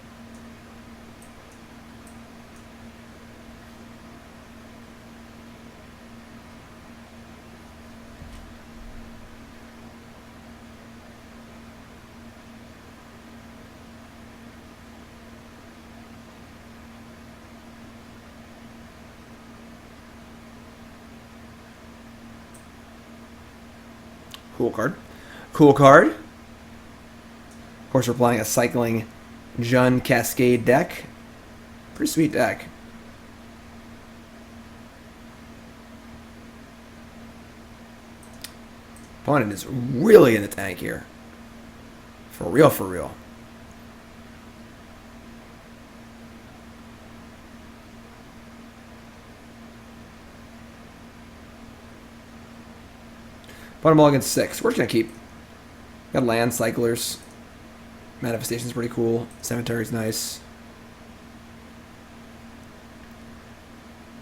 Cool card. Cool card. Of course, we're playing a Cycling Jun Cascade deck. Pretty sweet deck. Opponent is really in the tank here. For real, for real. Bottom ball against 6. We're just going to keep. Got land, cyclers. Manifestation's pretty cool. Cemetery's nice.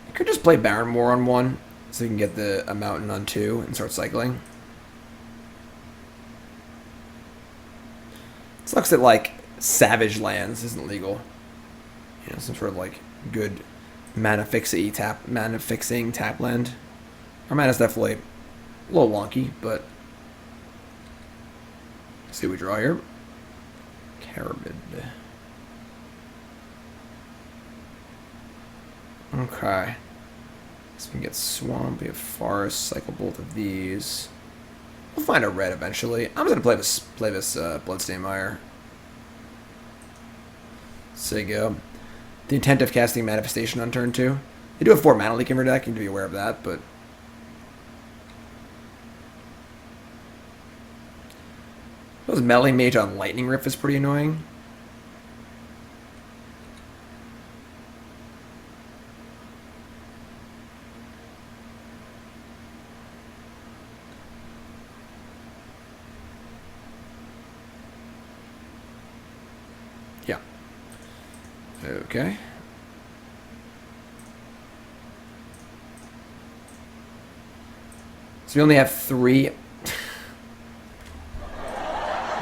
I could just play Barren Moor on 1, so you can get a mountain on 2 and start cycling. Sucks that, like, Savage Lands isn't legal. You know, some sort of, like, good mana-fixing tap land. Our mana's definitely a little wonky, but let's see what we draw here. Carabid. Okay. So we can get Swamp, we have Forest, cycle both of these. We'll find a red eventually. I'm just going to play this Bloodstained Mire. So you go. The intent of casting Manifestation on turn 2. They do have 4 mana leak in your deck, you need to be aware of that, but those Melee Mage on Lightning Rift is pretty annoying. Yeah. Okay. So we only have 3.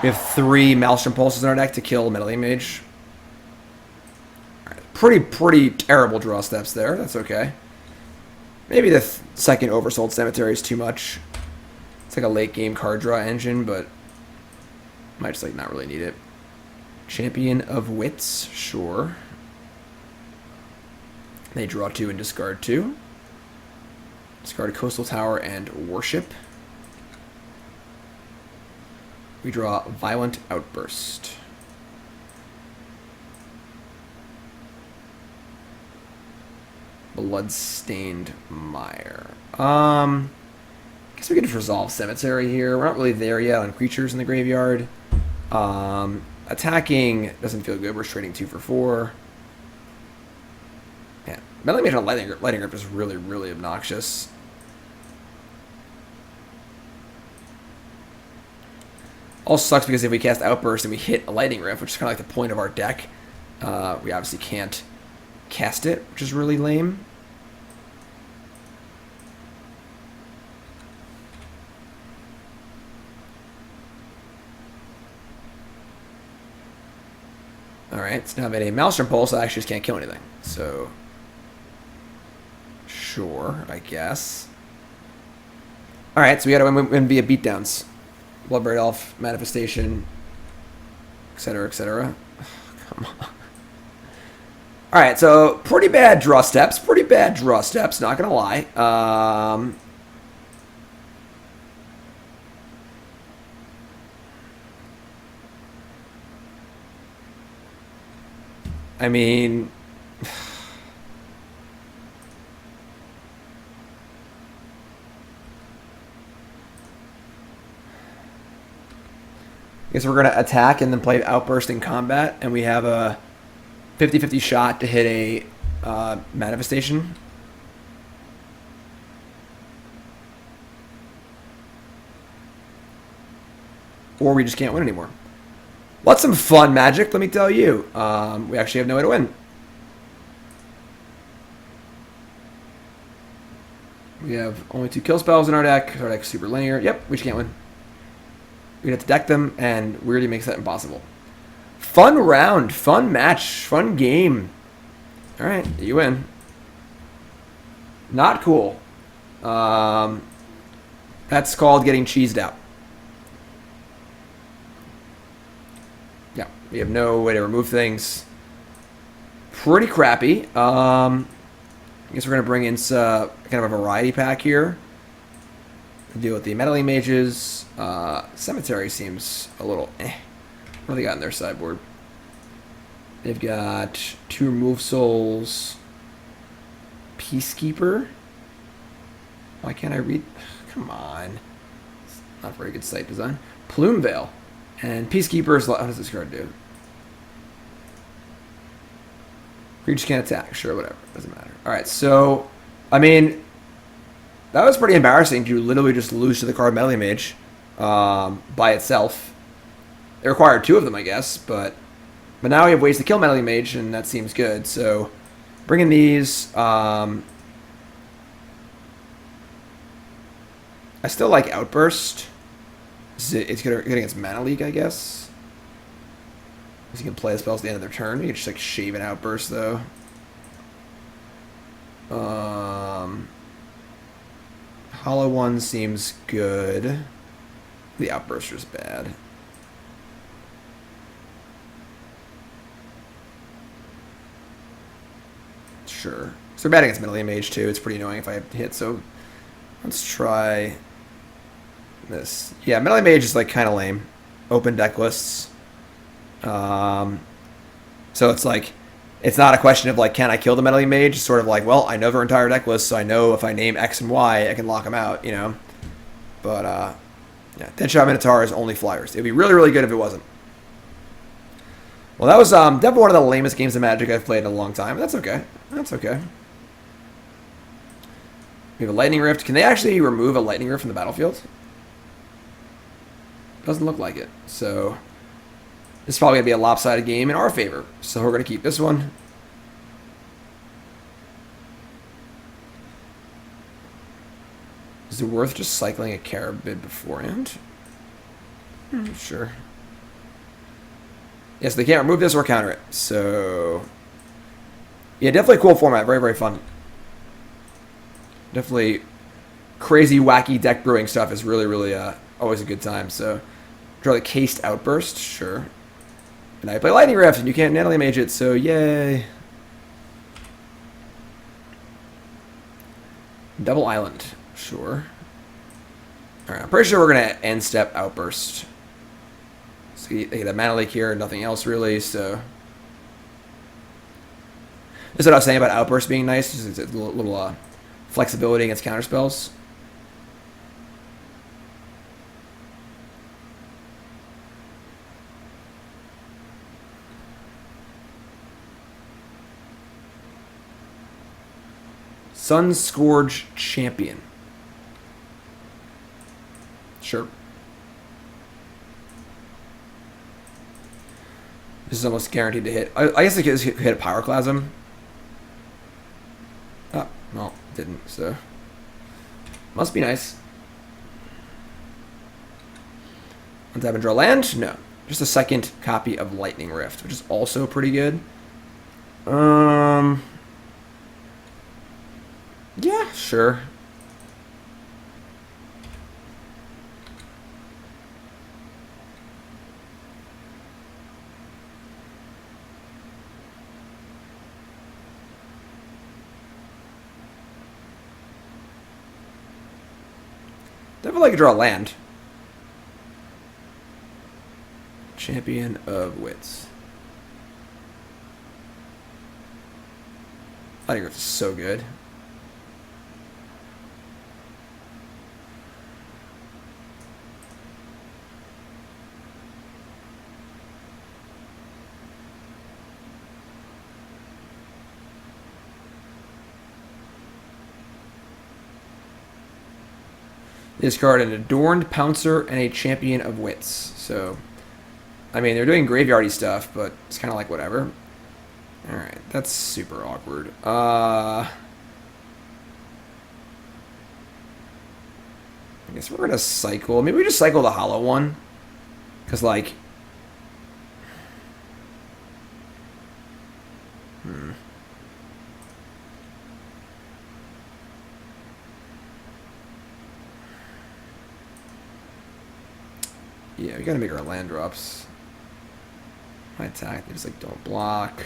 We have 3 Maelstrom Pulses in our deck to kill Melee Mage. Right. Pretty terrible draw steps there. That's okay. Maybe the second Oversold Cemetery is too much. It's like a late game card draw engine, but might just like not really need it. Champion of Wits, sure. They draw 2 and discard 2. Discard a Coastal Tower and Worship. We draw Violent Outburst. Bloodstained Mire. I guess we could just resolve Cemetery here. We're not really there yet on creatures in the graveyard. Attacking doesn't feel good. We're trading 2 for 4. Yeah, Melee Mage on Lightning Grip is really obnoxious. Also sucks because if we cast Outburst and we hit a Lightning Rift, which is kind of like the point of our deck, we obviously can't cast it, which is really lame. Alright, so now I've made a Maelstrom Pulse, I actually just can't kill anything. So, sure, I guess. Alright, so we gotta win via beatdowns. Bloodbraid Elf, Manifestation, etc., etc. Come on. Alright, so pretty bad draw steps. Not gonna lie. I mean, I guess we're going to attack and then play Outburst in combat, and we have a 50-50 shot to hit a Manifestation. or we just can't win anymore. What's some fun Magic, let me tell you. We actually have no way to win. We have only 2 kill spells in our deck. Our deck's super linear. Yep, we just can't win. We'd have to deck them, and weirdly makes that impossible. Fun round, fun match, fun game. Alright, you win. Not cool. That's called getting cheesed out. Yeah, we have no way to remove things. Pretty crappy. I guess we're going to bring in kind of a variety pack here. To deal with the meddling mages. Cemetery seems a little eh. What do they got in their sideboard? They've got 2 remove souls. Peacekeeper. Why can't I read? Come on. It's not very good site design. Plume Veil. And Peacekeeper is... What does this card do? Creatures can't attack. Sure, whatever. Doesn't matter. Alright, so... I mean... That was pretty embarrassing to literally just lose to the card Meddling Mage. By itself. It required 2 of them, I guess, but now we have ways to kill Meddling Mage, and that seems good. So, bringing these, I still like Outburst. It's good against Mana Leak, I guess. Because you can play the spells at the end of their turn. You can just like shave an Outburst, though. Hollow One seems good. The Outburster's bad. Sure. So they're bad against Meddling Mage too. It's pretty annoying if I hit. So let's try this. Yeah, Meddling Mage is like kind of lame. Open deck lists. So it's like, it's not a question of like, can I kill the Meddling Mage? It's sort of like, well, I know their entire deck list, so I know if I name X and Y, I can lock them out, you know? But, yeah, Deadshot Minotaur is only flyers. It'd be really, really good if it wasn't. Well, that was definitely one of the lamest games of Magic I've played in a long time. But that's okay. That's okay. We have a Lightning Rift. Can they actually remove a Lightning Rift from the battlefield? Doesn't look like it. So, this is probably going to be a lopsided game in our favor. So, we're going to keep this one. Is it worth just cycling a Carabid beforehand? Sure. Yes, they can't remove this or counter it. So, yeah, definitely a cool format. Very, very fun. Definitely crazy, wacky deck brewing stuff is really, really always a good time. So, draw the Cased Outburst. Sure. And I play Lightning Rift, and you can't Natalie Mage it, so yay. Double Island. Sure. Alright, I'm pretty sure we're going to end step Outburst. So they get a Mana Leak here, nothing else really, so... This is what I was saying about Outburst being nice, just it's a little flexibility against counterspells. Sunscourge Champion. Sure. This is almost guaranteed to hit. I guess it could hit a Pyroclasm. Oh, well, didn't, so. Must be nice. Untap and draw land? No. Just a second copy of Lightning Rift, which is also pretty good. Yeah, sure. Definitely like to draw land. Champion of Wits. Lightning Rift is so good. Discard an Adorned Pouncer and a Champion of Wits. So, I mean, they're doing graveyardy stuff, but it's kind of like whatever. Alright, that's super awkward. I guess we're going to cycle. Maybe we just cycle the hollow one. Because, like... Yeah, we gotta make our land drops. My attack, they just like don't block.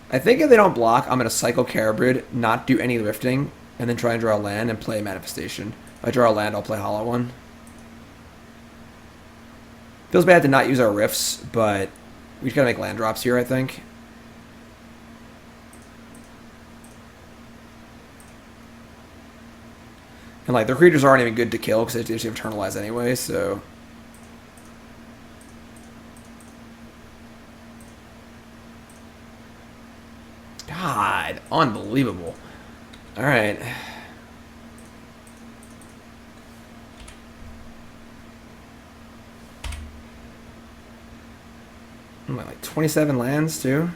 I think if they don't block, I'm going to cycle Carabid, not do any lifting, and then try and draw a land and play Manifestation. If I draw a land, I'll play Hollow One. Feels bad to not use our Rifts, but we just got to make land drops here, I think. And like, their creatures aren't even good to kill because they just internalize anyway, so... God, unbelievable. Alright. Like 27 lands, too?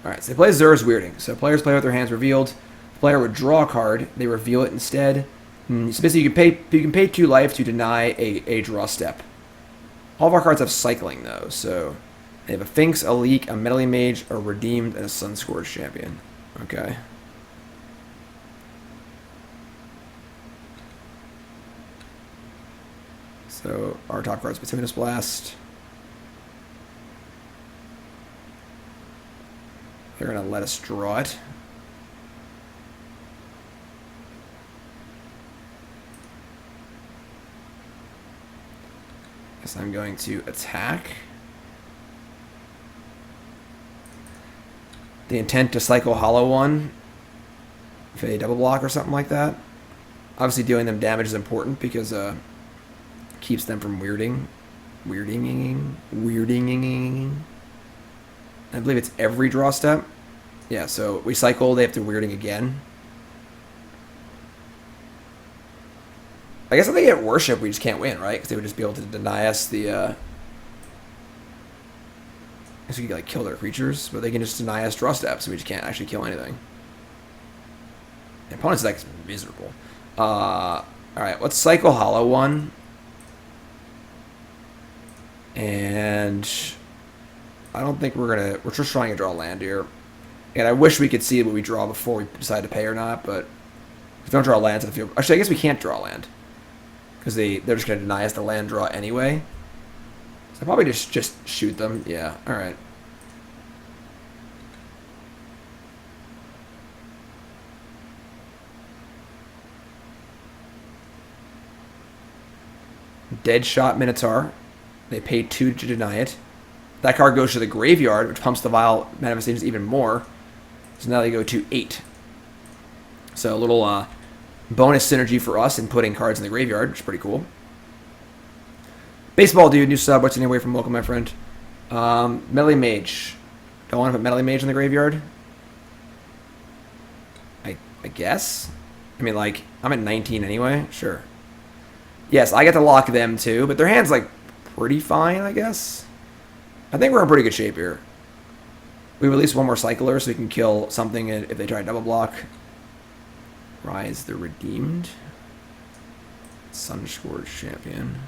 Alright, so they play Zur's Weirding. So players play with their hands revealed. The player would draw a card. They reveal it instead. So basically, you can pay 2 life to deny a draw step. All of our cards have cycling, though. So they have a Finks, a Leak, a Meddling Mage, a Redeemed, and a Sunscourge Champion. Okay. So our top card is Bituminous Blast. They're going to let us draw it. Guess I'm going to attack. The intent to cycle Hollow One. If a double block or something like that. Obviously dealing them damage is important because it keeps them from weirding. Weirding. I believe it's every draw step. Yeah, so we cycle, they have to weirding again. I guess if they get worship, we just can't win, right? Because they would just be able to deny us the... I guess we could like kill their creatures, but they can just deny us draw steps, and we just can't actually kill anything. The opponent's deck is miserable. Alright, let's cycle Hollow One. And... I don't think we're gonna... We're just trying to draw land here. And I wish we could see what we draw before we decide to pay or not, but... If we don't draw land to the field... Actually, I guess we can't draw land. Because they're just gonna deny us the land draw anyway. So I'll probably just shoot them. Yeah, alright. Deadshot Minotaur. They pay 2 to deny it. That card goes to the graveyard, which pumps the Violent Manifestations even more. So now they go to 8. So a little bonus synergy for us in putting cards in the graveyard, which is pretty cool. Baseball Dude, new sub. What's anyway from welcome, my friend? Meddling Mage. Don't want to put Meddling Mage in the graveyard? I guess? I mean, like, I'm at 19 anyway. Sure. Yes, I get to lock them too, but their hand's, like, pretty fine, I guess. I think we're in pretty good shape here. We release one more Cycler so we can kill something if they try to double block. Rise the Redeemed. Sunscourge Champion.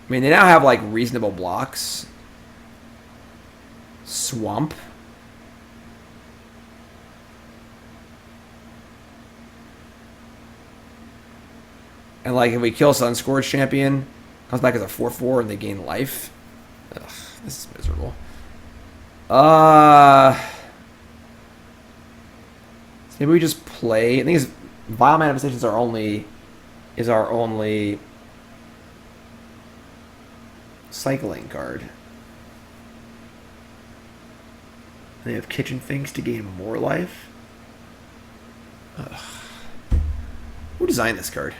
I mean, they now have, like, reasonable blocks. Swamp. And like if we kill Sunscourge champion, comes back as a 4/4 and they gain life. Ugh, this is miserable. Maybe we just play. I think it's Vile Manifestations are only our only cycling card. They have Kitchen Finks to gain more life. Ugh. Who designed this card?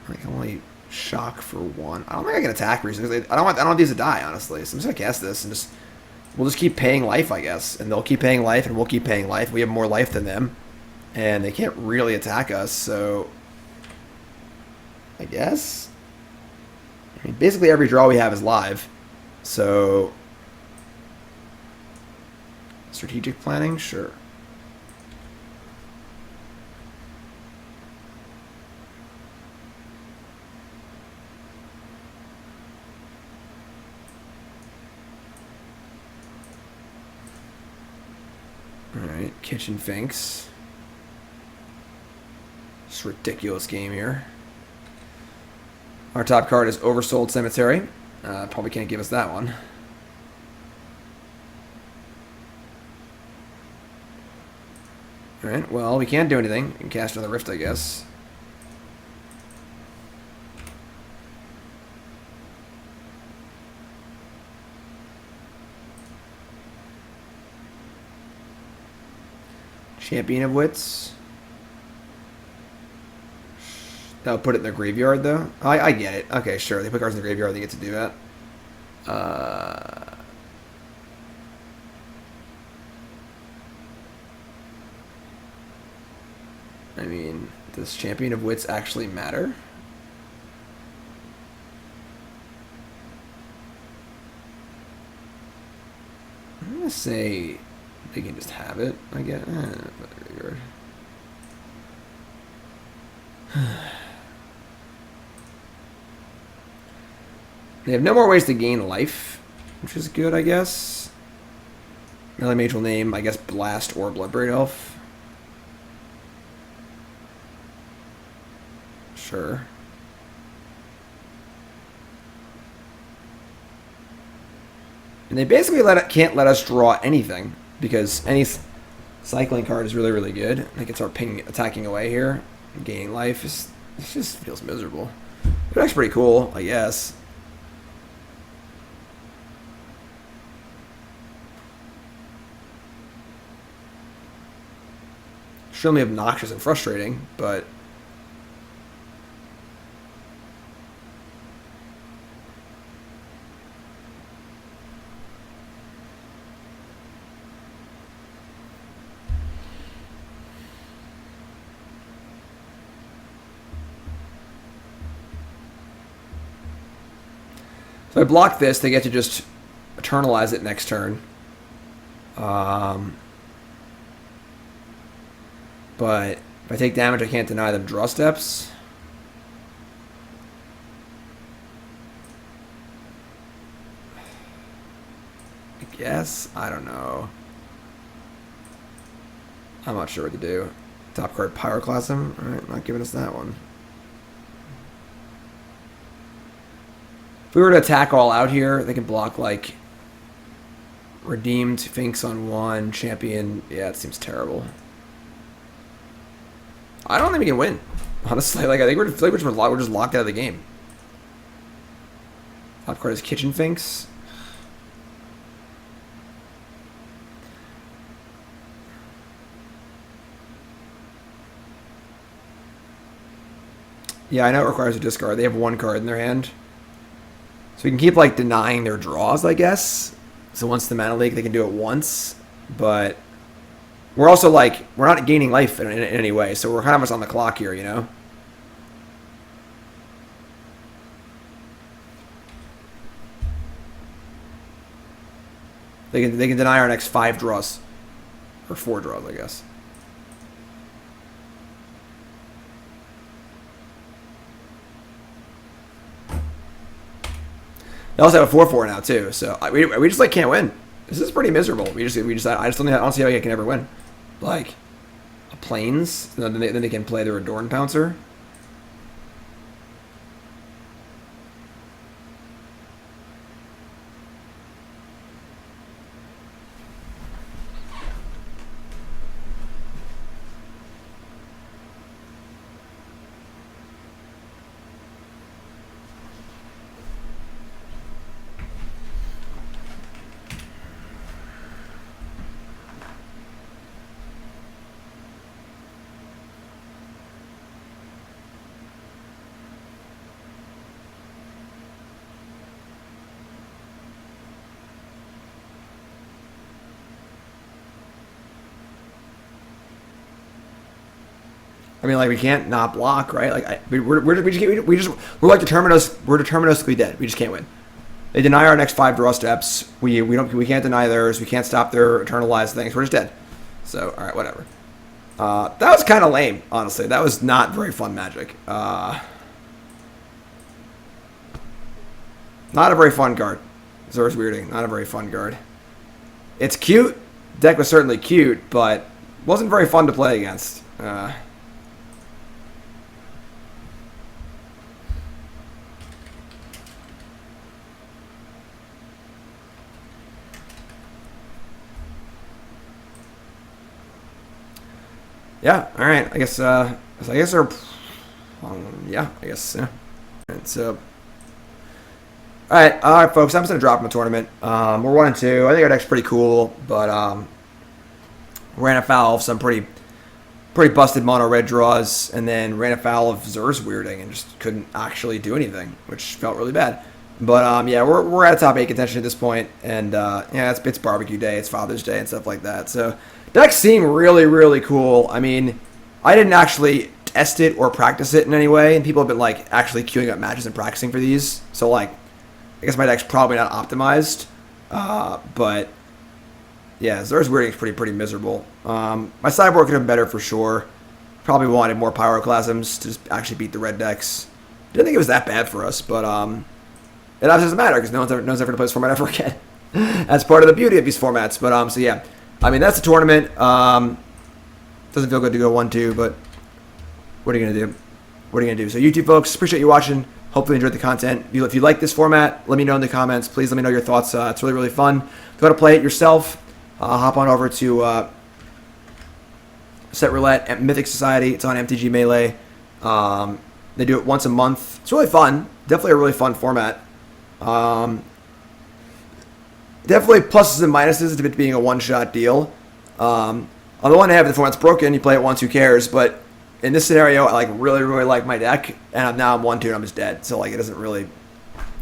Like only shock for 1. I don't think I can attack recently. I don't want these to die, honestly. So I'm just gonna cast this and we'll just keep paying life, I guess. And they'll keep paying life and we'll keep paying life. We have more life than them. And they can't really attack us, so I guess. I mean, basically every draw we have is live. So strategic planning, sure. Alright, Kitchen Finks. This ridiculous game here. Our top card is Oversold Cemetery. Probably can't give us that one. Alright, well, we can't do anything. We can cast another Rift, I guess. Champion of Wits. That'll put it in their graveyard, though. I get it. Okay, sure. They put cards in the graveyard. They get to do that. I mean, does Champion of Wits actually matter? I'm going to say they can just have it, I guess. Graveyard. They have no more ways to gain life, which is good, I guess. Melee Mage will name, I guess, Blast or Bloodbraid Elf. Sure. And they basically can't let us draw anything, because any cycling card is really, really good. They can start attacking away here. Gaining life. It just feels miserable. It looks pretty cool, I guess. Extremely obnoxious and frustrating, but so I block this, they get to just eternalize it next turn. But if I take damage, I can't deny them draw steps. I guess. I don't know. I'm not sure what to do. Top card, Pyroclasm. Alright, not giving us that one. If we were to attack all out here, they can block, like, Redeemed Finks on 1, Champion. Yeah, it seems terrible. I don't think we can win, honestly. Like, I think we're just locked out of the game. Top card is Kitchen Finks. Yeah, I know it requires a discard. They have 1 card in their hand. So we can keep, like, denying their draws, I guess. So once the mana leak, they can do it once. But we're also, like, we're not gaining life in any way. So we're kind of just on the clock here, you know? They can deny our next 5 draws. Or 4 draws, I guess. They also have a 4/4 now too, so we just like can't win. This is pretty miserable. I just don't see how I can ever win. Like Plains. Then they can play their Adorn Pouncer. I mean, like, we can't not block, right? Like, we're like deterministically dead. We just can't win. They deny our next 5 draw steps. We can't deny theirs. We can't stop their eternalized things. We're just dead. So, all right, whatever. That was kind of lame, honestly. That was not very fun Magic. Not a very fun card. Zer's Weirding, not a very fun card. It's cute. Deck was certainly cute, but wasn't very fun to play against. Yeah, all right. I guess they're. Yeah, I guess. Yeah. And so. All right, folks. I'm just gonna drop them a tournament. We're 1-2. I think our deck's pretty cool, but ran afoul of some pretty busted mono red draws, and then ran afoul of Zer's Weirding and just couldn't actually do anything, which felt really bad. But yeah, we're at a top 8 contention at this point, and yeah, it's barbecue day, it's Father's Day, and stuff like that. So decks seem really, really cool. I mean, I didn't actually test it or practice it in any way, and people have been like actually queuing up matches and practicing for these. So like, I guess my deck's probably not optimized, but yeah, Zer's Weirding is pretty miserable. My sideboard could have been better for sure. Probably wanted more Pyroclasms to just actually beat the red decks. Didn't think it was that bad for us, but it obviously doesn't matter because no one's ever going to play this format ever again. That's part of the beauty of these formats. But so yeah, I mean that's the tournament. Doesn't feel good to go 1-2, but what are you gonna do? What are you gonna do? So YouTube folks, appreciate you watching. Hopefully you enjoyed the content. If you like this format, let me know in the comments. Please let me know your thoughts. It's really, really fun. Go to play it yourself. Hop on over to Set Roulette at Mythic Society. It's on MTG Melee. They do it once a month. It's really fun. Definitely a really fun format. Definitely pluses and minuses to it being a one-shot deal. On the one hand, if the format's broken, you play it once, who cares? But in this scenario, I really, really like my deck, and now I'm 1-2 and I'm just dead. So like, it doesn't really, it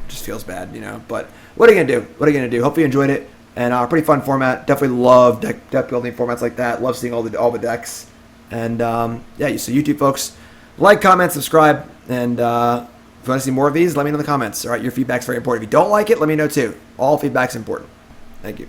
just feels bad, you know. But what are you gonna do? What are you gonna do? Hopefully you enjoyed it, and pretty fun format. Definitely love deck building formats like that. Love seeing all the decks, and yeah. So YouTube folks, like, comment, subscribe, and if you want to see more of these, let me know in the comments. All right, your feedback's very important. If you don't like it, let me know too. All feedback's important. Thank you.